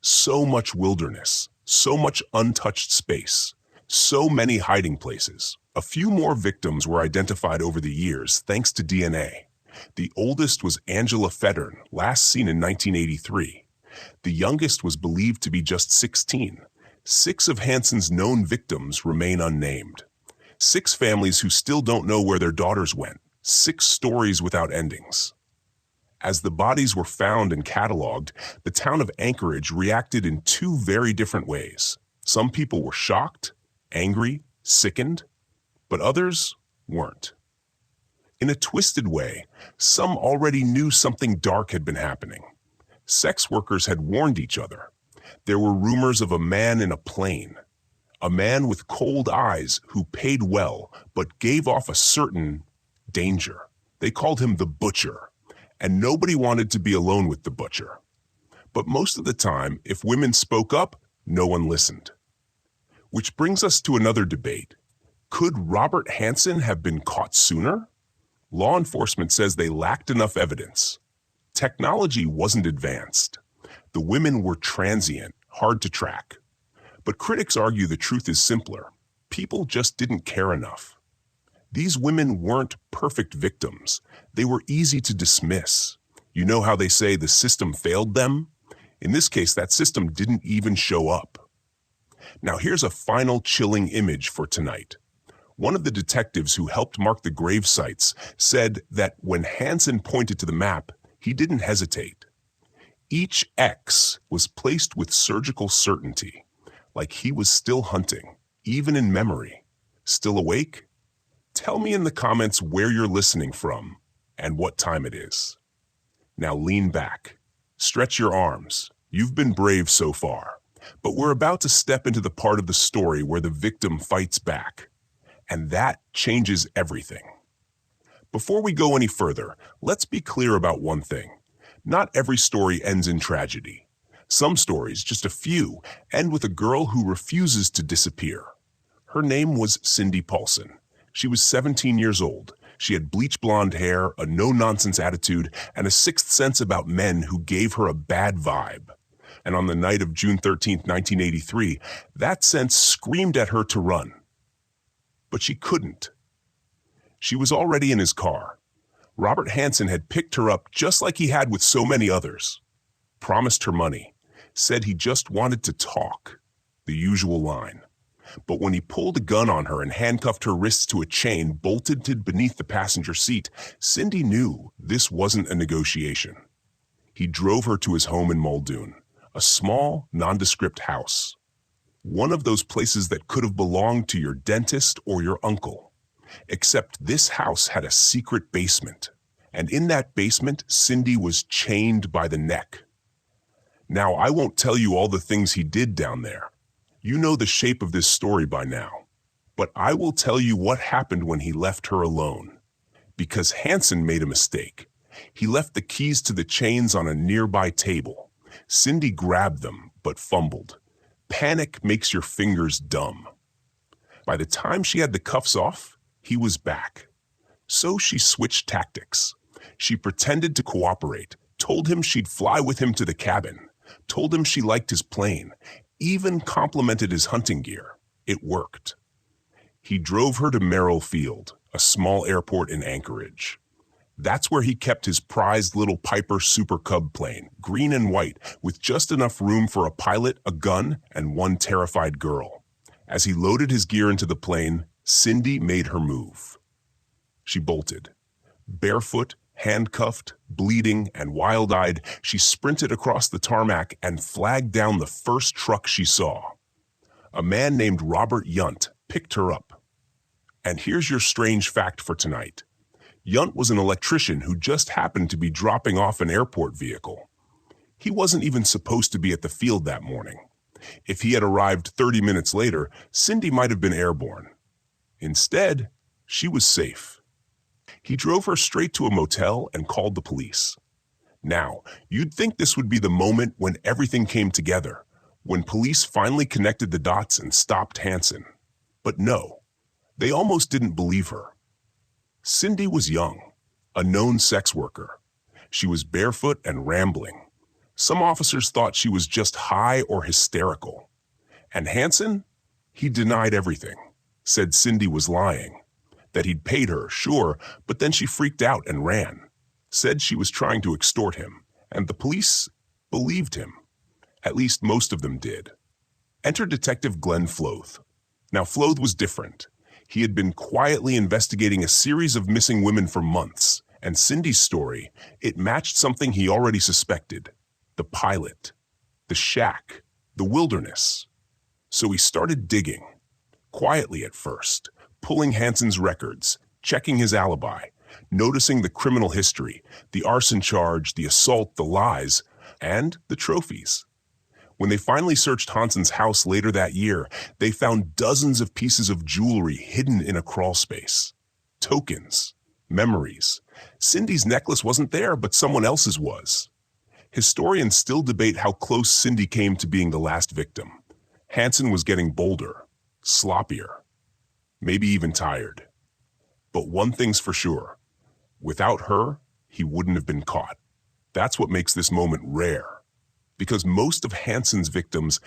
So much wilderness. So much untouched space, so many hiding places. A few more victims were identified over the years thanks to DNA. The oldest was Angela Feddern, last seen in 1983. The youngest was believed to be just 16. 6 of Hansen's known victims remain unnamed. 6 families who still don't know where their daughters went. 6 stories without endings. As the bodies were found and cataloged, the town of Anchorage reacted in 2 very different ways. Some people were shocked, angry, sickened, but others weren't. In a twisted way, some already knew something dark had been happening. Sex workers had warned each other. There were rumors of a man in a plane, a man with cold eyes who paid well but gave off a certain danger. They called him the Butcher. And nobody wanted to be alone with the Butcher. But most of the time, if women spoke up, no one listened. Which brings us to another debate. Could Robert Hansen have been caught sooner? Law enforcement says they lacked enough evidence. Technology wasn't advanced. The women were transient, hard to track. But critics argue the truth is simpler. People just didn't care enough. These women weren't perfect victims. They were easy to dismiss. You know how they say the system failed them? In this case, that system didn't even show up. Now here's a final chilling image for tonight. One of the detectives who helped mark the grave sites said that when Hansen pointed to the map, he didn't hesitate. Each X was placed with surgical certainty, like he was still hunting, even in memory. Still awake? Tell me in the comments where you're listening from and what time it is. Now lean back, stretch your arms. You've been brave so far, but we're about to step into the part of the story where the victim fights back, and that changes everything. Before we go any further, let's be clear about one thing. Not every story ends in tragedy. Some stories, just a few, end with a girl who refuses to disappear. Her name was Cindy Paulson. She was 17 years old. She had bleach blonde hair, a no-nonsense attitude, and a sixth sense about men who gave her a bad vibe. And on the night of June 13, 1983, that sense screamed at her to run. But she couldn't. She was already in his car. Robert Hansen had picked her up just like he had with so many others. Promised her money. Said he just wanted to talk. The usual line. But when he pulled a gun on her and handcuffed her wrists to a chain bolted beneath the passenger seat, Cindy knew this wasn't a negotiation. He drove her to his home in Muldoon, a small, nondescript house. One of those places that could have belonged to your dentist or your uncle. Except this house had a secret basement, and in that basement, Cindy was chained by the neck. Now, I won't tell you all the things he did down there. You know the shape of this story by now. But I will tell you what happened when he left her alone. Because Hansen made a mistake. He left the keys to the chains on a nearby table. Cindy grabbed them, but fumbled. Panic makes your fingers dumb. By the time she had the cuffs off, he was back. So she switched tactics. She pretended to cooperate, told him she'd fly with him to the cabin, told him she liked his plane, even complimented his hunting gear. It worked. He drove her to Merrill Field, a small airport in Anchorage. That's where he kept his prized little Piper Super Cub plane, green and white, with just enough room for a pilot, a gun, and one terrified girl. As he loaded his gear into the plane, Cindy made her move. She bolted. Barefoot, handcuffed, bleeding, and wild-eyed, she sprinted across the tarmac and flagged down the first truck she saw. A man named Robert Yunt picked her up. And here's your strange fact for tonight. Yunt was an electrician who just happened to be dropping off an airport vehicle. He wasn't even supposed to be at the field that morning. If he had arrived 30 minutes later, Cindy might have been airborne. Instead, she was safe. He drove her straight to a motel and called the police. Now, you'd think this would be the moment when everything came together, when police finally connected the dots and stopped Hansen. But no, they almost didn't believe her. Cindy was young, a known sex worker. She was barefoot and rambling. Some officers thought she was just high or hysterical. And Hansen? He denied everything, said Cindy was lying. That he'd paid her, sure, but then she freaked out and ran. Said she was trying to extort him, and the police believed him. At least most of them did. Enter Detective Glenn Floth. Now, Floth was different. He had been quietly investigating a series of missing women for months, and Cindy's story, it matched something he already suspected. The pilot, the shack, the wilderness. So he started digging, quietly at first, pulling Hansen's records, checking his alibi, noticing the criminal history, the arson charge, the assault, the lies, and the trophies. When they finally searched Hansen's house later that year, they found dozens of pieces of jewelry hidden in a crawl space. Tokens, memories. Cindy's necklace wasn't there, but someone else's was. Historians still debate how close Cindy came to being the last victim. Hansen was getting bolder, sloppier, maybe even tired. But one thing's for sure. Without her, he wouldn't have been caught. That's what makes this moment rare. Because most of Hansen's victims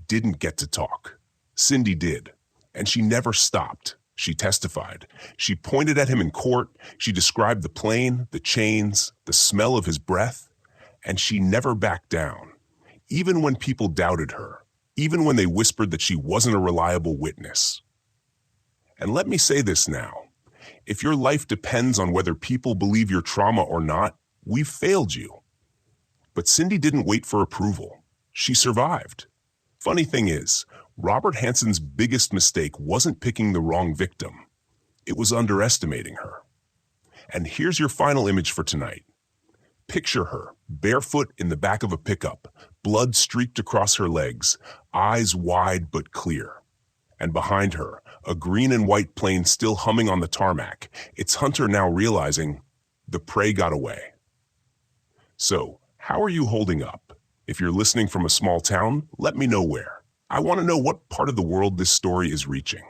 didn't get to talk. Cindy did, and she never stopped. She testified. She pointed at him in court. She described the plane, the chains, the smell of his breath, and she never backed down, even when people doubted her, even when they whispered that she wasn't a reliable witness. And let me say this now. If your life depends on whether people believe your trauma or not, we've failed you. But Cindy didn't wait for approval. She survived. Funny thing is, Robert Hansen's biggest mistake wasn't picking the wrong victim. It was underestimating her. And here's your final image for tonight. Picture her, barefoot in the back of a pickup, blood streaked across her legs, eyes wide but clear. And behind her, a green and white plane still humming on the tarmac, its hunter now realizing the prey got away. So, how are you holding up? If you're listening from a small town, let me know where. I want to know what part of the world this story is reaching.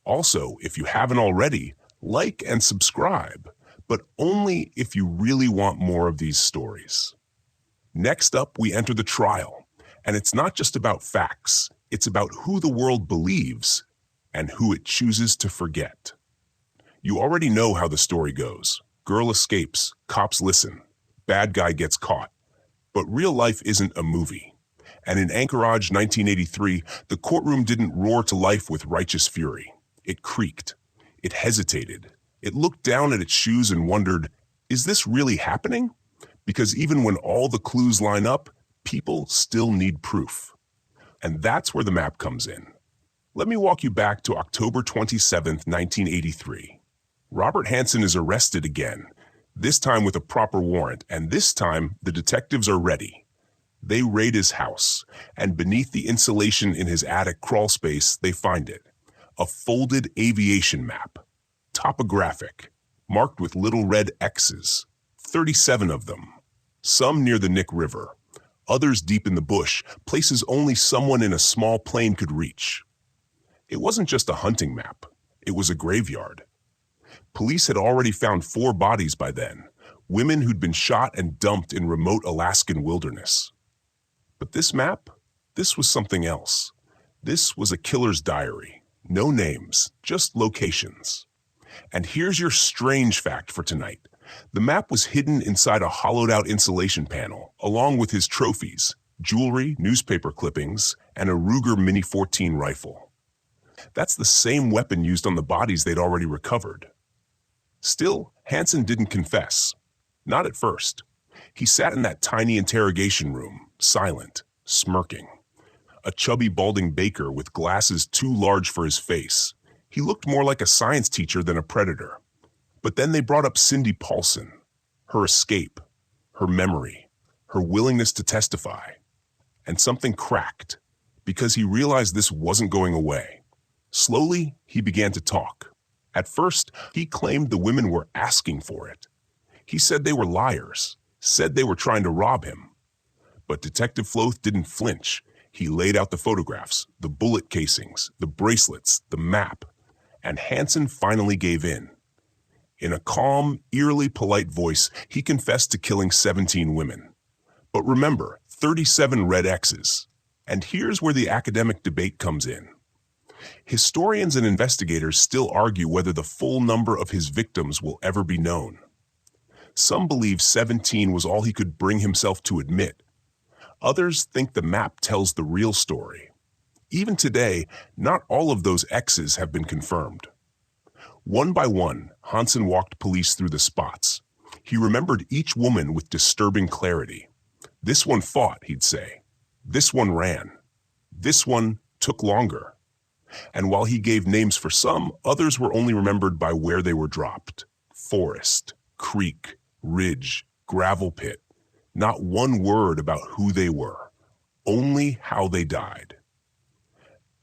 Also, if you haven't already, like and subscribe, but only if you really want more of these stories. Next up, we enter the trial, and it's not just about facts, it's about who the world believes and who it chooses to forget. You already know how the story goes. Girl escapes, cops listen, bad guy gets caught. But real life isn't a movie. And in Anchorage 1983, the courtroom didn't roar to life with righteous fury. It creaked. It hesitated. It looked down at its shoes and wondered, is this really happening? Because even when all the clues line up, people still need proof. And that's where the map comes in. Let me walk you back to October 27th, 1983. Robert Hansen is arrested again, this time with a proper warrant, and this time the detectives are ready. They raid his house, and beneath the insulation in his attic crawl space, they find it. A folded aviation map, topographic, marked with little red X's, 37 of them. Some near the Nick River, others deep in the bush, places only someone in a small plane could reach. It wasn't just a hunting map, it was a graveyard. Police had already found 4 bodies by then, women who'd been shot and dumped in remote Alaskan wilderness. But this map, this was something else. This was a killer's diary. No names, just locations. And here's your strange fact for tonight. The map was hidden inside a hollowed-out insulation panel, along with his trophies, jewelry, newspaper clippings, and a Ruger Mini 14 rifle. That's the same weapon used on the bodies they'd already recovered. Still, Hansen didn't confess. Not at first. He sat in that tiny interrogation room, silent, smirking. A chubby, balding baker with glasses too large for his face. He looked more like a science teacher than a predator. But then they brought up Cindy Paulson, her escape, her memory, her willingness to testify. And something cracked, because he realized this wasn't going away. Slowly, he began to talk. At first, he claimed the women were asking for it. He said they were liars, said they were trying to rob him. But Detective Floth didn't flinch. He laid out the photographs, the bullet casings, the bracelets, the map, and Hansen finally gave in. In a calm, eerily polite voice, he confessed to killing 17 women. But remember, 37 red X's. And here's where the academic debate comes in. Historians and investigators still argue whether the full number of his victims will ever be known. Some believe 17 was all he could bring himself to admit. Others think the map tells the real story. Even today, not all of those X's have been confirmed. One by one, Hansen walked police through the spots. He remembered each woman with disturbing clarity. This one fought, he'd say. This one ran. This one took longer. And while he gave names for some, others were only remembered by where they were dropped. Forest, creek, ridge, gravel pit. Not one word about who they were, only how they died.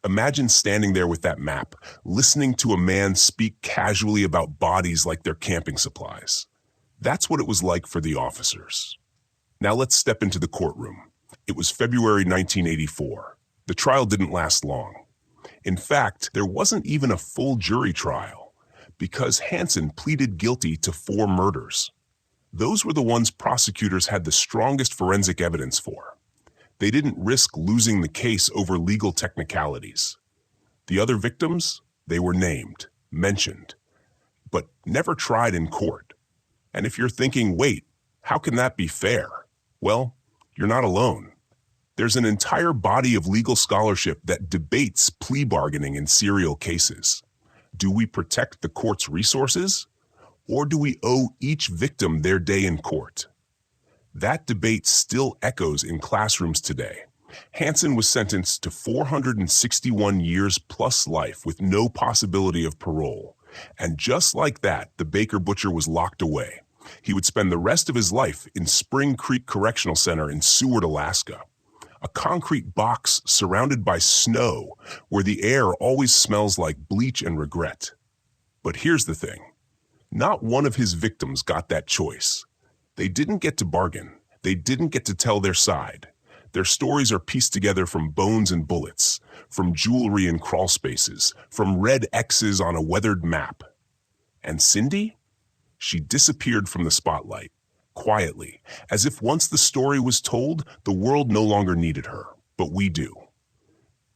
Imagine standing there with that map, listening to a man speak casually about bodies like they're camping supplies. That's what it was like for the officers. Now let's step into the courtroom. It was February 1984. The trial didn't last long. In fact, there wasn't even a full jury trial, because Hansen pleaded guilty to 4 murders. Those were the ones prosecutors had the strongest forensic evidence for. They didn't risk losing the case over legal technicalities. The other victims, they were named, mentioned, but never tried in court. And if you're thinking, wait, how can that be fair? Well, you're not alone. There's an entire body of legal scholarship that debates plea bargaining in serial cases. Do we protect the court's resources, or do we owe each victim their day in court? That debate still echoes in classrooms today. Hansen was sentenced to 461 years plus life with no possibility of parole. And just like that, the Baker Butcher was locked away. He would spend the rest of his life in Spring Creek Correctional Center in Seward, Alaska, a concrete box surrounded by snow where the air always smells like bleach and regret. But here's the thing. Not one of his victims got that choice. They didn't get to bargain. They didn't get to tell their side. Their stories are pieced together from bones and bullets, from jewelry and crawl spaces, from red X's on a weathered map. And Cindy? She disappeared from the spotlight, quietly, as if once the story was told, the world no longer needed her, but we do.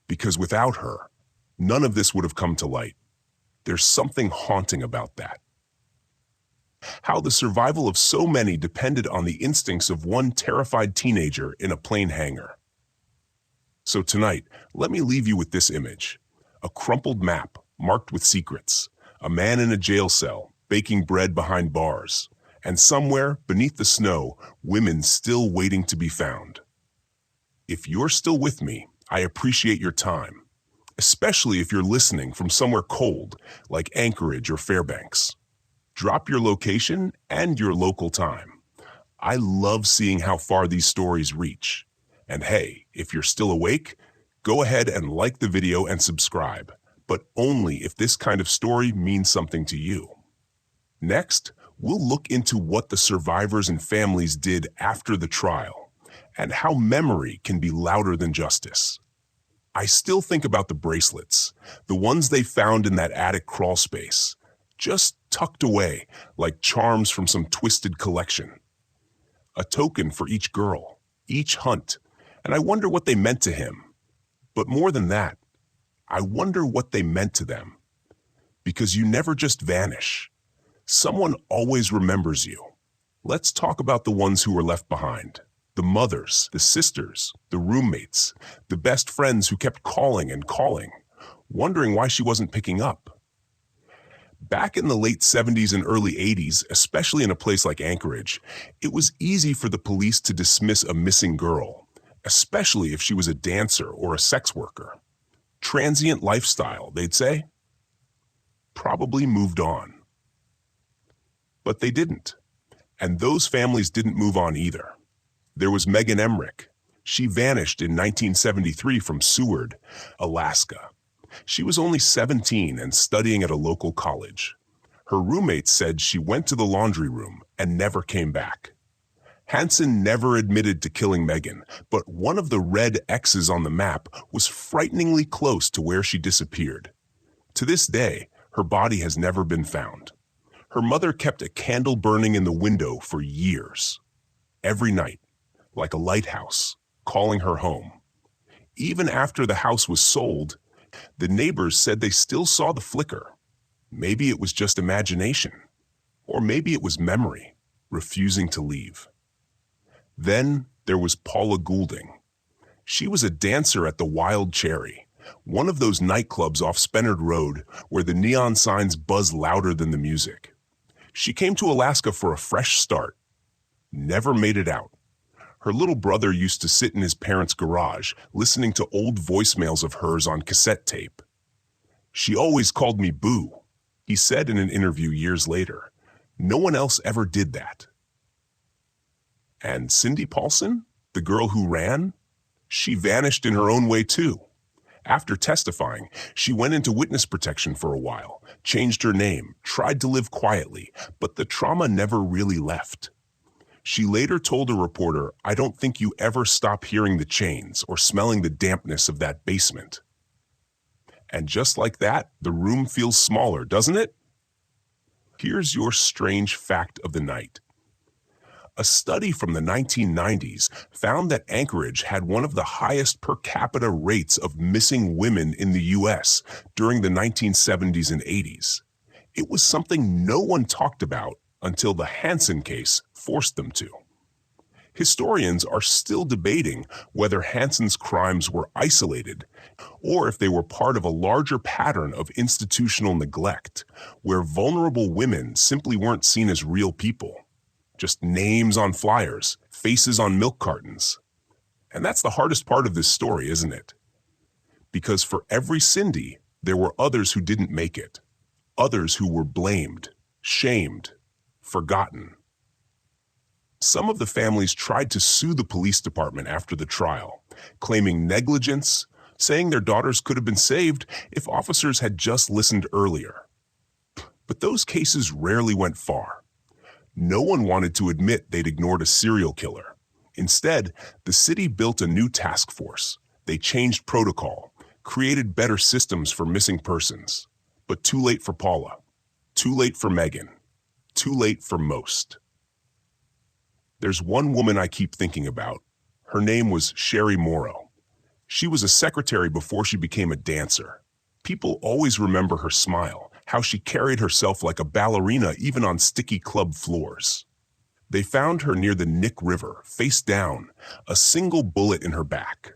Because without her, none of this would have come to light. There's something haunting about that. How the survival of so many depended on the instincts of one terrified teenager in a plane hangar. So tonight, let me leave you with this image. A crumpled map marked with secrets, a man in a jail cell baking bread behind bars, and somewhere beneath the snow, women still waiting to be found. If you're still with me, I appreciate your time, especially if you're listening from somewhere cold like Anchorage or Fairbanks. Drop your location and your local time. I love seeing how far these stories reach. And hey, if you're still awake, go ahead and like the video and subscribe, but only if this kind of story means something to you. Next, we'll look into what the survivors and families did after the trial, and how memory can be louder than justice. I still think about the bracelets, the ones they found in that attic crawl space, just tucked away like charms from some twisted collection. A token for each girl, each hunt, and I wonder what they meant to him. But more than that, I wonder what they meant to them. Because you never just vanish. Someone always remembers you. Let's talk about the ones who were left behind. The mothers, the sisters, the roommates, the best friends who kept calling and calling, wondering why she wasn't picking up. Back in the late 70s and early 80s, especially in a place like Anchorage, it was easy for the police to dismiss a missing girl, especially if she was a dancer or a sex worker. Transient lifestyle, they'd say. Probably moved on. But they didn't. And those families didn't move on either. There was Megan Emmerich. She vanished in 1973 from Seward, Alaska. She was only 17 and studying at a local college. Her roommates said she went to the laundry room and never came back. Hansen never admitted to killing Megan, but one of the red X's on the map was frighteningly close to where she disappeared. To this day, her body has never been found. Her mother kept a candle burning in the window for years. Every night, like a lighthouse, calling her home. Even after the house was sold, the neighbors said they still saw the flicker. Maybe it was just imagination, or maybe it was memory, refusing to leave. Then there was Paula Goulding. She was a dancer at the Wild Cherry, one of those nightclubs off Spennard Road where the neon signs buzz louder than the music. She came to Alaska for a fresh start. Never made it out. Her little brother used to sit in his parents' garage, listening to old voicemails of hers on cassette tape. She always called me Boo, he said in an interview years later. No one else ever did that. And Cindy Paulson, the girl who ran, she vanished in her own way too. After testifying, she went into witness protection for a while, changed her name, tried to live quietly, but the trauma never really left. She later told a reporter, "I don't think you ever stop hearing the chains or smelling the dampness of that basement." And just like that, the room feels smaller, doesn't it? Here's your strange fact of the night. A study from the 1990s found that Anchorage had one of the highest per capita rates of missing women in the U.S. during the 1970s and 80s. It was something no one talked about until the Hansen case forced them to. Historians are still debating whether Hansen's crimes were isolated or if they were part of a larger pattern of institutional neglect, where vulnerable women simply weren't seen as real people, just names on flyers, faces on milk cartons. And that's the hardest part of this story, isn't it? Because for every Cindy, there were others who didn't make it. Others who were blamed, shamed, forgotten. Some of the families tried to sue the police department after the trial, claiming negligence, saying their daughters could have been saved if officers had just listened earlier. But those cases rarely went far. No one wanted to admit they'd ignored a serial killer. Instead, the city built a new task force. They changed protocol, created better systems for missing persons. But too late for Paula. Too late for Megan. Too late for most. There's one woman I keep thinking about. Her name was Sherry Morrow. She was a secretary before she became a dancer. People always remember her smile, how she carried herself like a ballerina even on sticky club floors. They found her near the Nick River, face down, a single bullet in her back.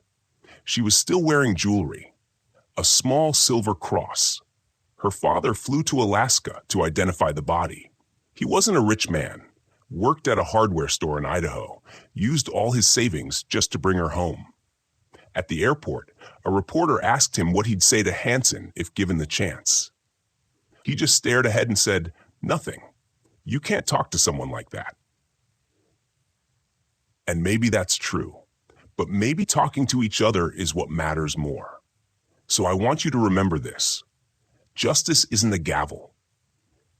She was still wearing jewelry, a small silver cross. Her father flew to Alaska to identify the body. He wasn't a rich man, worked at a hardware store in Idaho, used all his savings just to bring her home. At the airport, a reporter asked him what he'd say to Hansen if given the chance. He just stared ahead and said, "Nothing. You can't talk to someone like that." And maybe that's true, but maybe talking to each other is what matters more. So I want you to remember this. Justice isn't a gavel.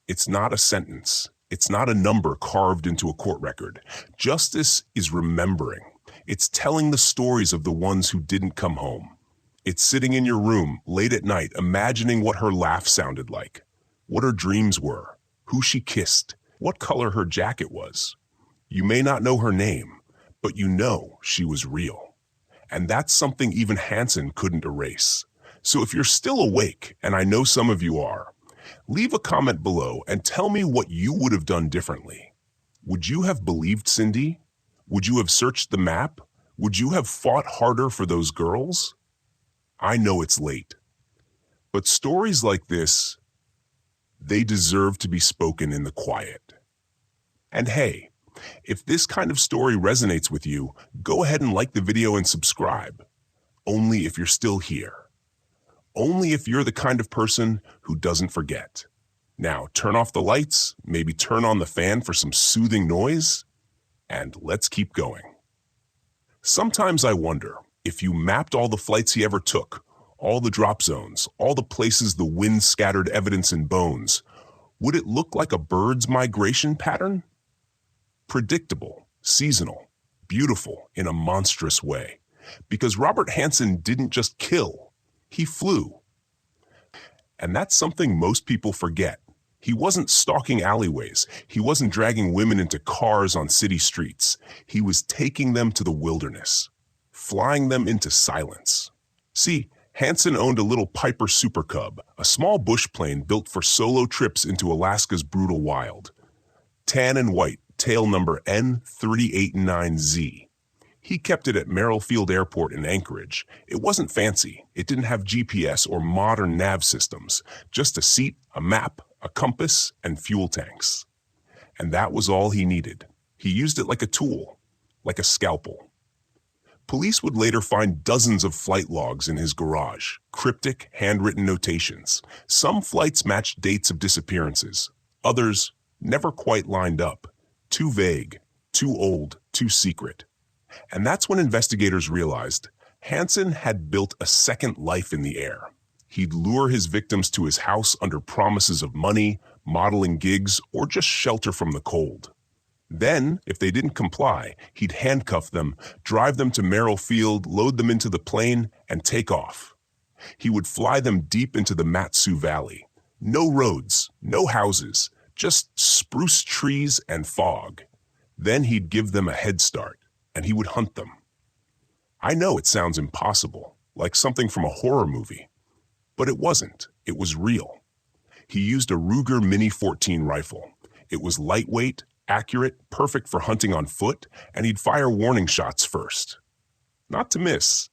It's not a sentence. It's not a number carved into a court record. Justice is remembering. It's telling the stories of the ones who didn't come home. It's sitting in your room late at night, imagining what her laugh sounded like, what her dreams were, who she kissed, what color her jacket was. You may not know her name, but you know she was real. And that's something even Hansen couldn't erase. So if you're still awake, and I know some of you are, leave a comment below and tell me what you would have done differently. Would you have believed Cindy? Would you have searched the map? Would you have fought harder for those girls? I know it's late, but stories like this, they deserve to be spoken in the quiet. And hey, if this kind of story resonates with you, go ahead and like the video and subscribe. Only if you're still here. Only if you're the kind of person who doesn't forget. Now, turn off the lights, maybe turn on the fan for some soothing noise, and let's keep going. Sometimes I wonder, if you mapped all the flights he ever took, all the drop zones, all the places the wind scattered evidence in bones, would it look like a bird's migration pattern? Predictable, seasonal, beautiful in a monstrous way. Because Robert Hansen didn't just kill, he flew. And that's something most people forget. He wasn't stalking alleyways. He wasn't dragging women into cars on city streets. He was taking them to the wilderness, flying them into silence. See, Hansen owned a little Piper Super Cub, a small bush plane built for solo trips into Alaska's brutal wild. Tan and white, tail number N389Z. He kept it at Merrill Field Airport in Anchorage. It wasn't fancy. It didn't have GPS or modern nav systems, just a seat, a map, a compass, and fuel tanks. And that was all he needed. He used it like a tool, like a scalpel. Police would later find dozens of flight logs in his garage, cryptic, handwritten notations. Some flights matched dates of disappearances. Others never quite lined up. Too vague, too old, too secret. And that's when investigators realized Hansen had built a second life in the air. He'd lure his victims to his house under promises of money, modeling gigs, or just shelter from the cold. Then, if they didn't comply, he'd handcuff them, drive them to Merrill Field, load them into the plane, and take off. He would fly them deep into the Mat-Su Valley. No roads, no houses, just spruce trees and fog. Then he'd give them a head start, and he would hunt them. I know it sounds impossible, like something from a horror movie. But it wasn't. It was real. He used a Ruger Mini 14 rifle. It was lightweight, accurate, perfect for hunting on foot, and he'd fire warning shots first. Not to miss,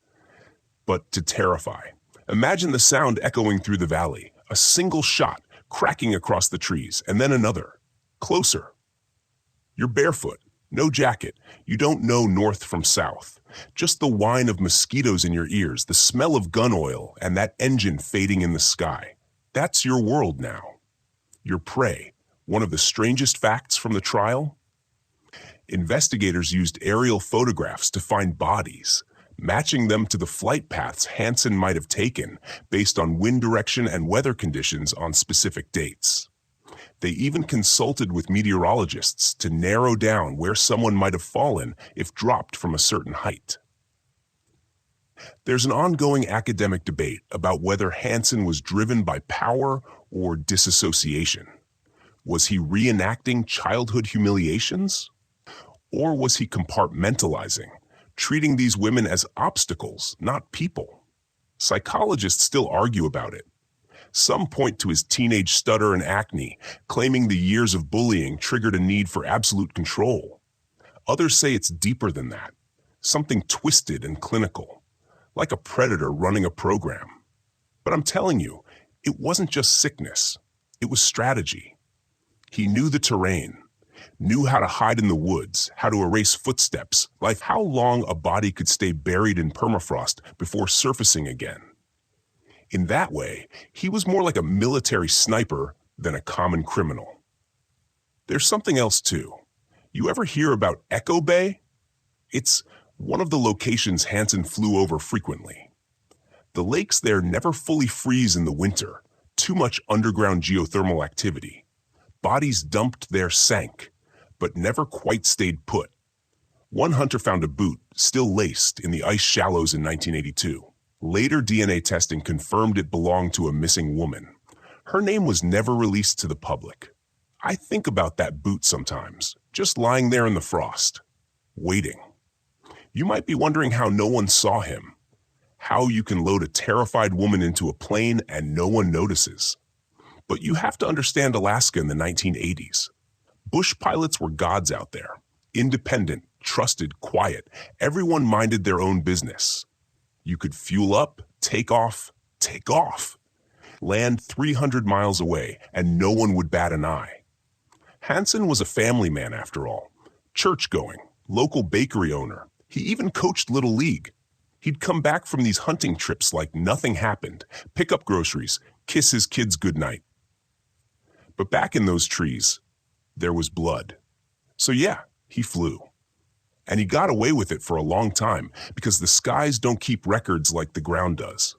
but to terrify. Imagine the sound echoing through the valley, a single shot cracking across the trees, and then another, closer. You're barefoot, no jacket. You don't know north from south. Just the whine of mosquitoes in your ears, the smell of gun oil, and that engine fading in the sky. That's your world now. Your prey, one of the strangest facts from the trial? Investigators used aerial photographs to find bodies, matching them to the flight paths Hansen might have taken based on wind direction and weather conditions on specific dates. They even consulted with meteorologists to narrow down where someone might have fallen if dropped from a certain height. There's an ongoing academic debate about whether Hansen was driven by power or disassociation. Was he reenacting childhood humiliations? Or was he compartmentalizing, treating these women as obstacles, not people? Psychologists still argue about it. Some point to his teenage stutter and acne, claiming the years of bullying triggered a need for absolute control. Others say it's deeper than that, something twisted and clinical, like a predator running a program. But I'm telling you, it wasn't just sickness, it was strategy. He knew the terrain, knew how to hide in the woods, how to erase footsteps, like how long a body could stay buried in permafrost before surfacing again. In that way, he was more like a military sniper than a common criminal. There's something else too. You ever hear about Echo Bay? It's one of the locations Hansen flew over frequently. The lakes there never fully freeze in the winter, too much underground geothermal activity. Bodies dumped there sank, but never quite stayed put. One hunter found a boot, still laced, in the ice shallows in 1982. Later DNA testing confirmed it belonged to a missing woman. Her name was never released to the public. I think about that boot sometimes, just lying there in the frost, waiting. You might be wondering how no one saw him, how you can load a terrified woman into a plane and no one notices. But you have to understand Alaska in the 1980s. Bush pilots were gods out there, independent, trusted, quiet. Everyone minded their own business. You could fuel up, take off, land 300 miles away, and no one would bat an eye. Hansen was a family man after all, church-going, local bakery owner. He even coached Little League. He'd come back from these hunting trips like nothing happened, pick up groceries, kiss his kids goodnight. But back in those trees, there was blood. So yeah, he flew. And he got away with it for a long time because the skies don't keep records like the ground does.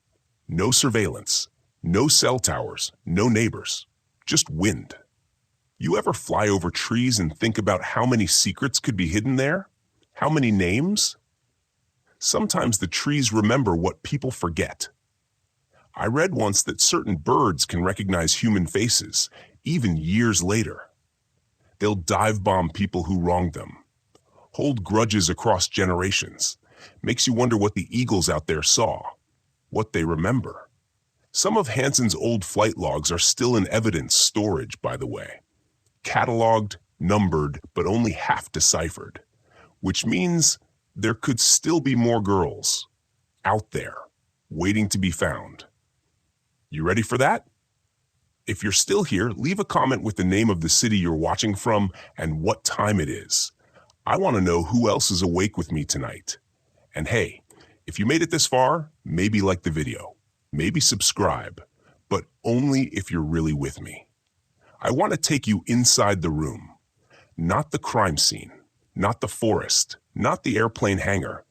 No surveillance, no cell towers, no neighbors, just wind. You ever fly over trees and think about how many secrets could be hidden there? How many names? Sometimes the trees remember what people forget. I read once that certain birds can recognize human faces, even years later. They'll dive bomb people who wronged them, hold grudges across generations. Makes you wonder what the eagles out there saw, what they remember. Some of Hansen's old flight logs are still in evidence storage, by the way. Cataloged, numbered, but only half deciphered, which means there could still be more girls out there waiting to be found. You ready for that? If you're still here, leave a comment with the name of the city you're watching from and what time it is. I want to know who else is awake with me tonight. And hey, if you made it this far, maybe like the video, maybe subscribe, but only if you're really with me. I want to take you inside the room, not the crime scene, not the forest, not the airplane hangar,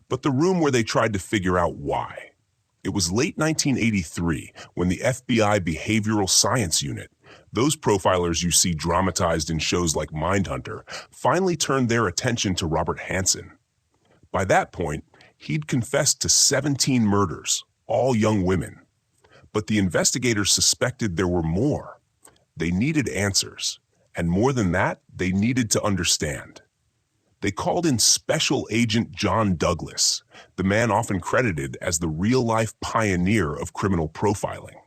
but the room where they tried to figure out why. It was late 1983 when the FBI Behavioral Science Unit, those profilers you see dramatized in shows like Mindhunter, finally turned their attention to Robert Hansen. By that point, he'd confessed to 17 murders, all young women. But the investigators suspected there were more. They needed answers, and more than that, they needed to understand. They called in Special Agent John Douglas, the man often credited as the real-life pioneer of criminal profiling.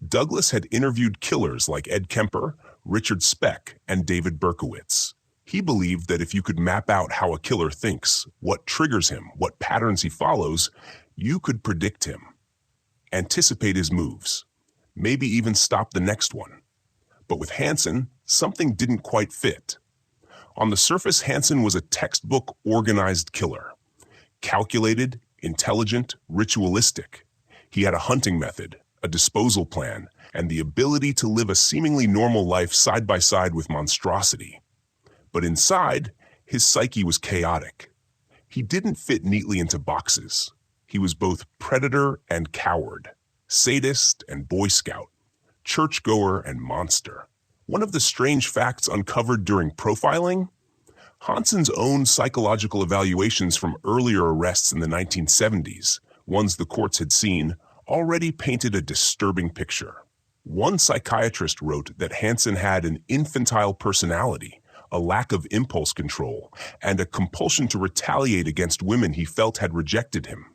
Douglas had interviewed killers like Ed Kemper, Richard Speck, and David Berkowitz. He believed that if you could map out how a killer thinks, what triggers him, what patterns he follows, you could predict him, anticipate his moves, maybe even stop the next one. But with Hansen, something didn't quite fit. On the surface, Hansen was a textbook organized killer. Calculated, intelligent, ritualistic. He had a hunting method, a disposal plan, and the ability to live a seemingly normal life side by side with monstrosity. But inside, his psyche was chaotic. He didn't fit neatly into boxes. He was both predator and coward, sadist and Boy Scout, churchgoer and monster. One of the strange facts uncovered during profiling? Hansen's own psychological evaluations from earlier arrests in the 1970s, ones the courts had seen, already painted a disturbing picture. One psychiatrist wrote that Hansen had an infantile personality, a lack of impulse control, and a compulsion to retaliate against women he felt had rejected him.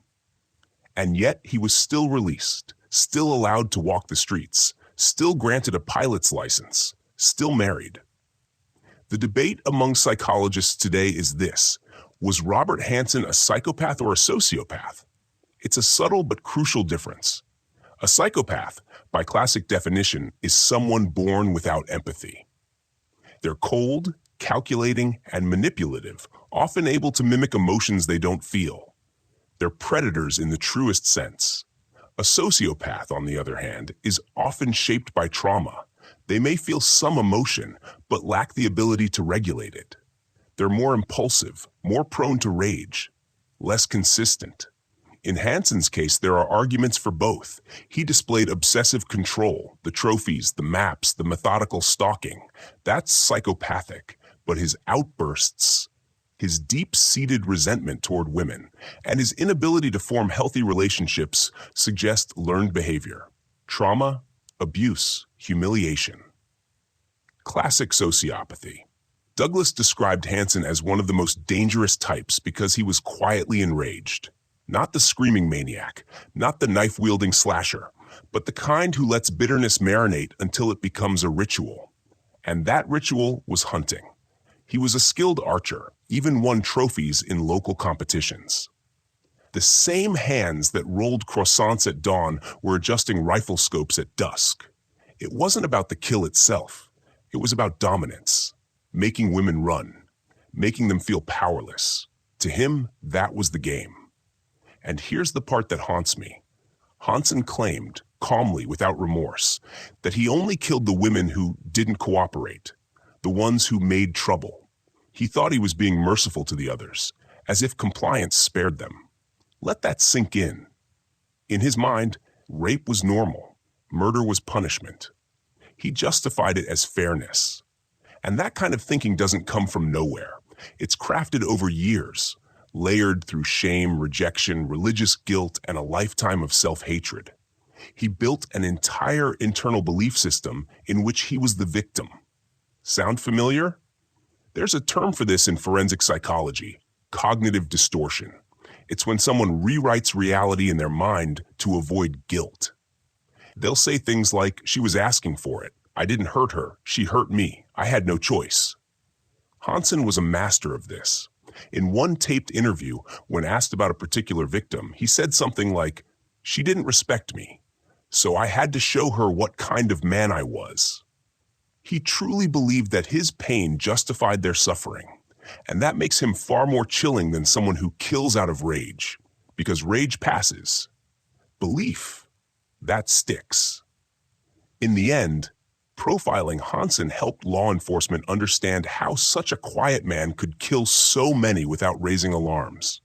And yet he was still released, still allowed to walk the streets, still granted a pilot's license, still married. The debate among psychologists today is this: was Robert Hansen a psychopath or a sociopath? It's a subtle but crucial difference. A psychopath, by classic definition, is someone born without empathy. They're cold, calculating, and manipulative, often able to mimic emotions they don't feel. They're predators in the truest sense. A sociopath, on the other hand, is often shaped by trauma. They may feel some emotion, but lack the ability to regulate it. They're more impulsive, more prone to rage, less consistent. In Hansen's case, there are arguments for both. He displayed obsessive control, the trophies, the maps, the methodical stalking. That's psychopathic, but his outbursts, his deep-seated resentment toward women, and his inability to form healthy relationships suggest learned behavior, trauma, abuse, humiliation. Classic sociopathy. Douglas described Hansen as one of the most dangerous types because he was quietly enraged. Not the screaming maniac, not the knife-wielding slasher, but the kind who lets bitterness marinate until it becomes a ritual. And that ritual was hunting. He was a skilled archer, even won trophies in local competitions. The same hands that rolled croissants at dawn were adjusting rifle scopes at dusk. It wasn't about the kill itself. It was about dominance, making women run, making them feel powerless. To him, that was the game. And here's the part that haunts me. Hansen claimed, calmly, without remorse, that he only killed the women who didn't cooperate, the ones who made trouble. He thought he was being merciful to the others, as if compliance spared them. Let that sink in. In his mind, rape was normal, murder was punishment. He justified it as fairness. And that kind of thinking doesn't come from nowhere. It's crafted over years, layered through shame, rejection, religious guilt, and a lifetime of self-hatred. He built an entire internal belief system in which he was the victim. Sound familiar? There's a term for this in forensic psychology: cognitive distortion. It's when someone rewrites reality in their mind to avoid guilt. They'll say things like, "She was asking for it. I didn't hurt her. She hurt me. I had no choice." Hansen was a master of this. In one taped interview, when asked about a particular victim, he said something like, "She didn't respect me, so I had to show her what kind of man I was." He truly believed that his pain justified their suffering, and that makes him far more chilling than someone who kills out of rage, because rage passes. Belief, that sticks. In the end, profiling Hansen helped law enforcement understand how such a quiet man could kill so many without raising alarms.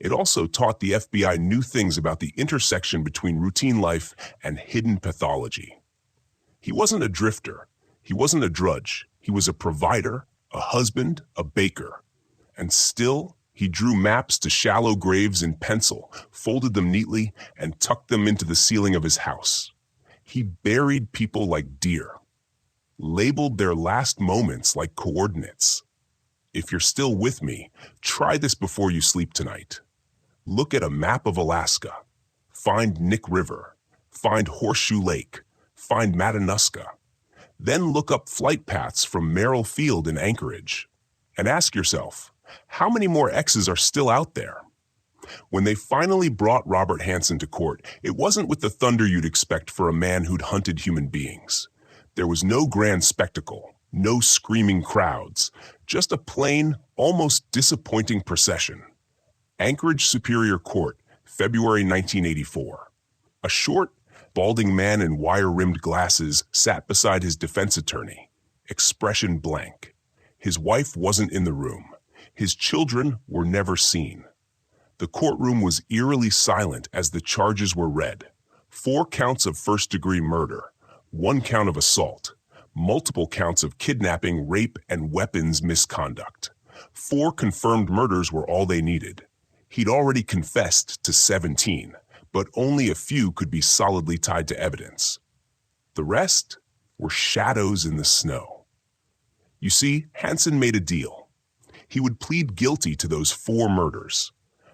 It also taught the FBI new things about the intersection between routine life and hidden pathology. He wasn't a drifter. He wasn't a drudge. He was a provider, a husband, a baker. And still, he drew maps to shallow graves in pencil, folded them neatly, and tucked them into the ceiling of his house. He buried people like deer, labeled their last moments like coordinates. If you're still with me, try this before you sleep tonight. Look at a map of Alaska. Find Nick River. Find Horseshoe Lake. Find Matanuska. Then look up flight paths from Merrill Field in Anchorage. And ask yourself, how many more X's are still out there? When they finally brought Robert Hansen to court, it wasn't with the thunder you'd expect for a man who'd hunted human beings. There was no grand spectacle, no screaming crowds, just a plain, almost disappointing procession. Anchorage Superior Court, February 1984. A short, Balding man in wire-rimmed glasses sat beside his defense attorney, expression blank. His wife wasn't in the room. His children were never seen. The courtroom was eerily silent as the charges were read. 4 counts of first-degree murder, 1 count of assault, multiple counts of kidnapping, rape, and weapons misconduct. 4 confirmed murders were all they needed. He'd already confessed to 17, but only a few could be solidly tied to evidence. The rest were shadows in the snow. You see, Hansen made a deal. He would plead guilty to those 4 murders: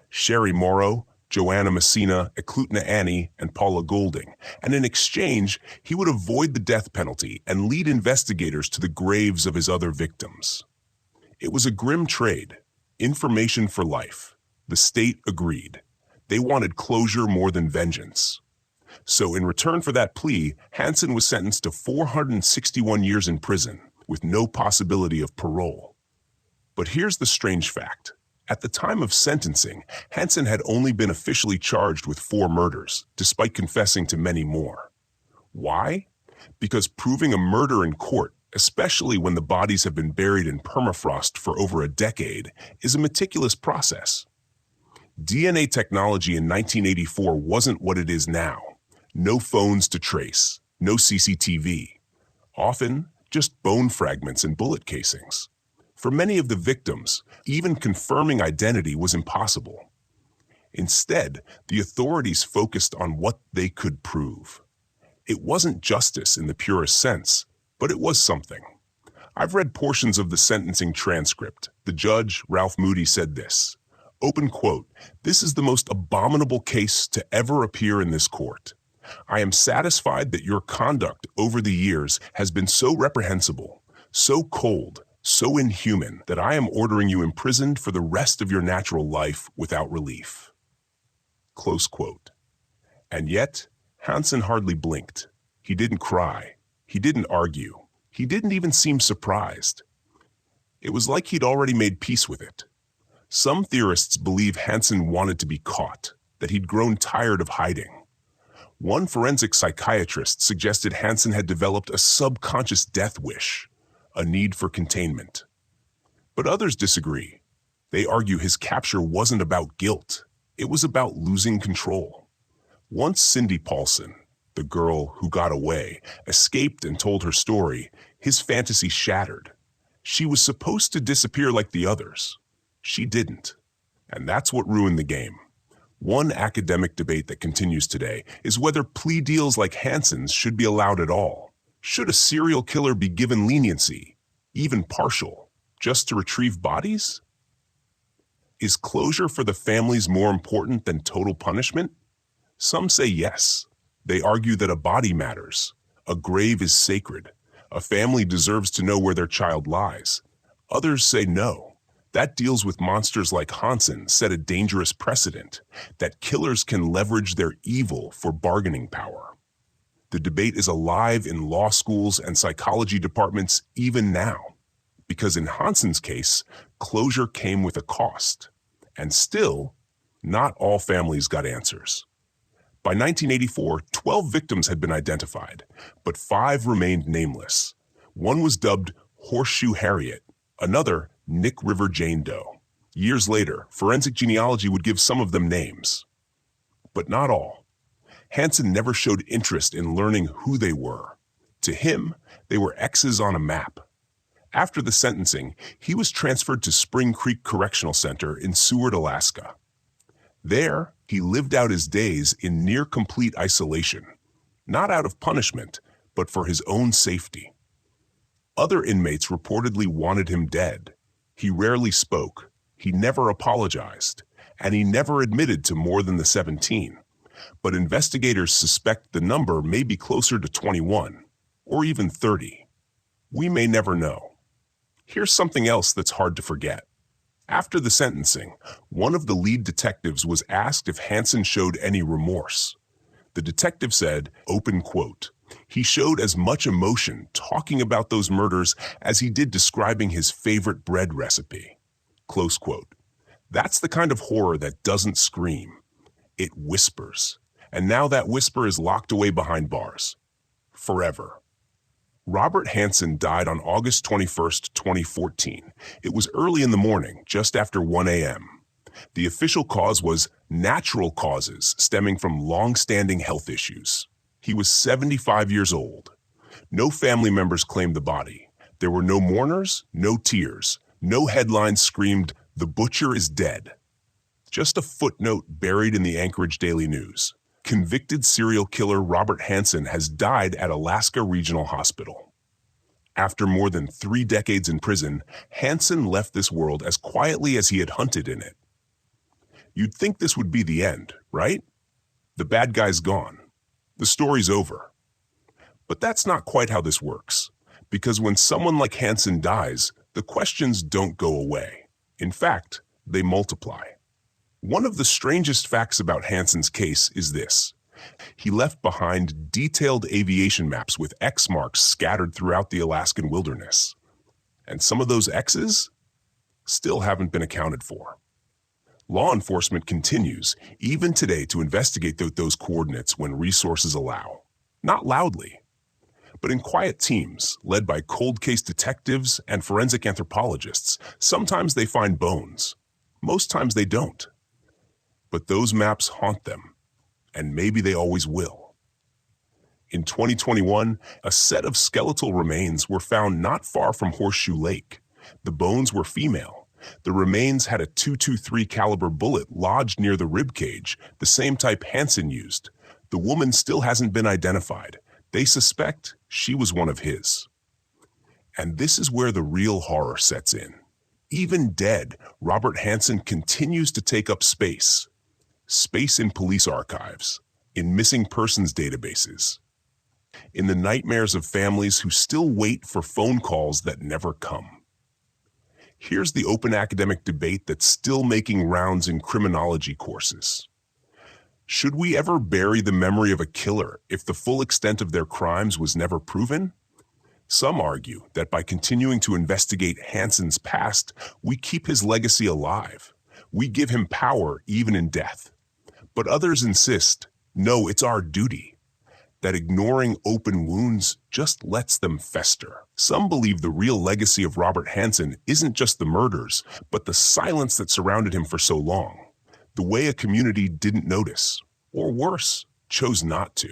Sherry Morrow, Joanna Messina, Eklutna Annie, and Paula Golding, and in exchange, he would avoid the death penalty and lead investigators to the graves of his other victims. It was a grim trade, information for life. The state agreed. They wanted closure more than vengeance. So in return for that plea, Hansen was sentenced to 461 years in prison, with no possibility of parole. But here's the strange fact. At the time of sentencing, Hansen had only been officially charged with 4 murders, despite confessing to many more. Why? Because proving a murder in court, especially when the bodies have been buried in permafrost for over a decade, is a meticulous process. DNA technology in 1984 wasn't what it is now. No phones to trace, no CCTV. Often, just bone fragments and bullet casings. For many of the victims, even confirming identity was impossible. Instead, the authorities focused on what they could prove. It wasn't justice in the purest sense, but it was something. I've read portions of the sentencing transcript. The judge, Ralph Moody, said this, open quote, "This is the most abominable case to ever appear in this court. I am satisfied that your conduct over the years has been so reprehensible, so cold, so inhuman, that I am ordering you imprisoned for the rest of your natural life without relief." Close quote. And yet, Hansen hardly blinked. He didn't cry. He didn't argue. He didn't even seem surprised. It was like he'd already made peace with it. Some theorists believe Hansen wanted to be caught, that he'd grown tired of hiding. One forensic psychiatrist suggested Hansen had developed a subconscious death wish, a need for containment. But others disagree. They argue his capture wasn't about guilt. It was about losing control. Once Cindy Paulson, the girl who got away, escaped and told her story, his fantasy shattered. She was supposed to disappear like the others. She didn't. And that's what ruined the game. One academic debate that continues today is whether plea deals like Hansen's should be allowed at all. Should a serial killer be given leniency, even partial, just to retrieve bodies? Is closure for the families more important than total punishment? Some say yes. They argue that a body matters. A grave is sacred. A family deserves to know where their child lies. Others say no. That deals with monsters like Hansen set a dangerous precedent, that killers can leverage their evil for bargaining power. The debate is alive in law schools and psychology departments even now, because in Hansen's case, closure came with a cost. And still, not all families got answers. By 1984, 12 victims had been identified, but 5 remained nameless. One was dubbed Horseshoe Harriet, another Nick River Jane Doe. Years later, forensic genealogy would give some of them names. But not all. Hansen never showed interest in learning who they were. To him, they were X's on a map. After the sentencing, he was transferred to Spring Creek Correctional Center in Seward, Alaska. There, he lived out his days in near-complete isolation, not out of punishment, but for his own safety. Other inmates reportedly wanted him dead. He rarely spoke, he never apologized, and he never admitted to more than the 17. But investigators suspect the number may be closer to 21, or even 30. We may never know. Here's something else that's hard to forget. After the sentencing, one of the lead detectives was asked if Hansen showed any remorse. The detective said, open quote, "He showed as much emotion talking about those murders as he did describing his favorite bread recipe." Close quote. That's the kind of horror that doesn't scream. It whispers. And now that whisper is locked away behind bars. Forever. Robert Hansen died on August 21st, 2014. It was early in the morning, just after 1 a.m. The official cause was natural causes stemming from long-standing health issues. He was 75 years old. No family members claimed the body. There were no mourners, no tears. No headlines screamed, "The butcher is dead." Just a footnote buried in the Anchorage Daily News. Convicted serial killer Robert Hansen has died at Alaska Regional Hospital. After more than 3 decades in prison, Hansen left this world as quietly as he had hunted in it. You'd think this would be the end, right? The bad guy's gone. The story's over. But that's not quite how this works, because when someone like Hansen dies, the questions don't go away. In fact, they multiply. One of the strangest facts about Hansen's case is this. He left behind detailed aviation maps with X marks scattered throughout the Alaskan wilderness. And some of those X's still haven't been accounted for. Law enforcement continues, even today, to investigate those coordinates when resources allow. Not loudly, but in quiet teams led by cold case detectives and forensic anthropologists. Sometimes they find bones. Most times they don't. But those maps haunt them, and maybe they always will. In 2021, a set of skeletal remains were found not far from Horseshoe Lake. The bones were female. The remains had a .223 caliber bullet lodged near the rib cage, the same type Hansen used. The woman still hasn't been identified. They suspect she was one of his. And this is where the real horror sets in. Even dead, Robert Hansen continues to take up space. Space in police archives, in missing persons databases, in the nightmares of families who still wait for phone calls that never come. Here's the open academic debate that's still making rounds in criminology courses. Should we ever bury the memory of a killer if the full extent of their crimes was never proven? Some argue that by continuing to investigate Hansen's past, we keep his legacy alive. We give him power even in death. But others insist, no, it's our duty. That ignoring open wounds just lets them fester. Some believe the real legacy of Robert Hansen isn't just the murders, but the silence that surrounded him for so long. The way a community didn't notice, or worse, chose not to.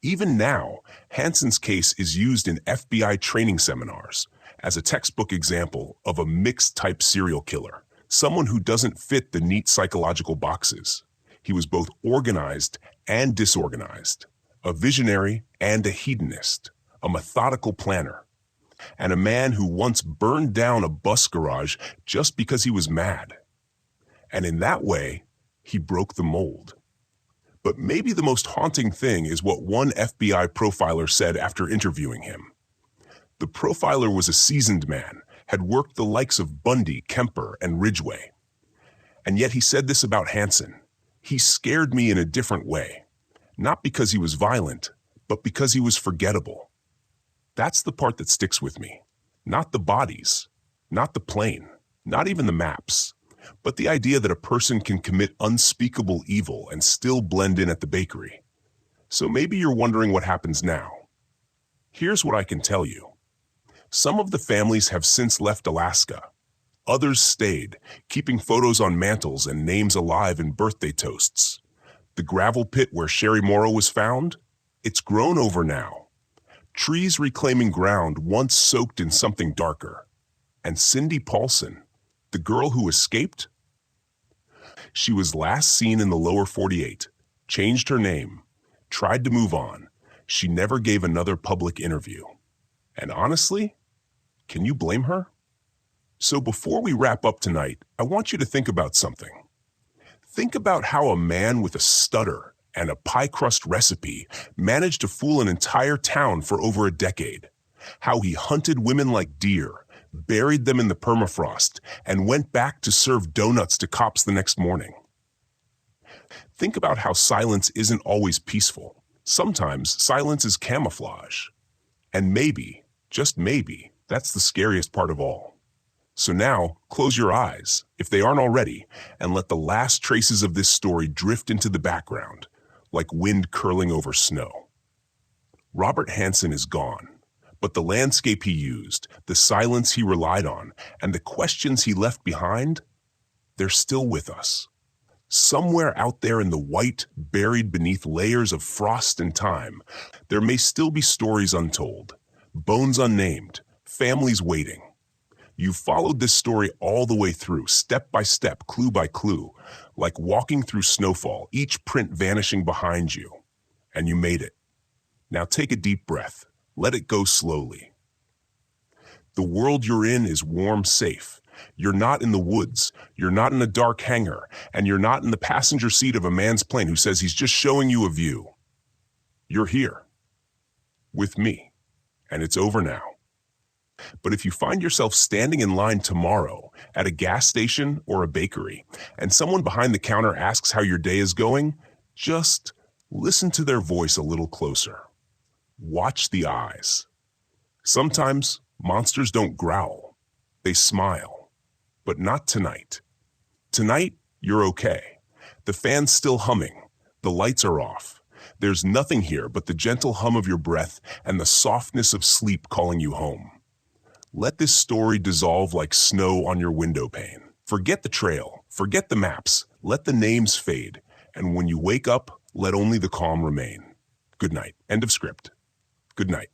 Even now, Hansen's case is used in FBI training seminars as a textbook example of a mixed-type serial killer, someone who doesn't fit the neat psychological boxes. He was both organized and disorganized, a visionary and a hedonist, a methodical planner, and a man who once burned down a bus garage just because he was mad. And in that way, he broke the mold. But maybe the most haunting thing is what one FBI profiler said after interviewing him. The profiler was a seasoned man, had worked the likes of Bundy, Kemper, and Ridgway. And yet he said this about Hansen. He scared me in a different way, not because he was violent, but because he was forgettable. That's the part that sticks with me. Not the bodies, not the plane, not even the maps, but the idea that a person can commit unspeakable evil and still blend in at the bakery. So maybe you're wondering what happens now. Here's what I can tell you. Some of the families have since left Alaska. Others stayed, keeping photos on mantles and names alive in birthday toasts. The gravel pit where Sherry Morrow was found? It's grown over now. Trees reclaiming ground once soaked in something darker. And Cindy Paulson, the girl who escaped? She was last seen in the lower 48, changed her name, tried to move on. She never gave another public interview. And honestly, can you blame her? So before we wrap up tonight, I want you to think about something. Think about how a man with a stutter and a pie crust recipe managed to fool an entire town for over a decade. How he hunted women like deer, buried them in the permafrost, and went back to serve donuts to cops the next morning. Think about how silence isn't always peaceful. Sometimes silence is camouflage. And maybe, just maybe, that's the scariest part of all. So now, close your eyes, if they aren't already, and let the last traces of this story drift into the background. like wind curling over snow. Robert Hansen is gone, but the landscape he used, the silence he relied on, and the questions he left behind, they're still with us. Somewhere out there in the white, buried beneath layers of frost and time, there may still be stories untold, bones unnamed, families waiting. You've followed this story all the way through, step by step, clue by clue, like walking through snowfall, each print vanishing behind you. And you made it. Now take a deep breath. Let it go slowly. The world you're in is warm, safe. You're not in the woods. You're not in a dark hangar. And you're not in the passenger seat of a man's plane who says he's just showing you a view. You're here. With me. And it's over now. But if you find yourself standing in line tomorrow at a gas station or a bakery, and someone behind the counter asks how your day is going, just listen to their voice a little closer. Watch the eyes. Sometimes monsters don't growl. They smile. But not tonight. Tonight, you're okay. The fan's still humming. The lights are off. There's nothing here but the gentle hum of your breath and the softness of sleep calling you home. Let this story dissolve like snow on your window pane. Forget the trail. Forget the maps. Let the names fade. And when you wake up, let only the calm remain. Good night. End of script. Good night.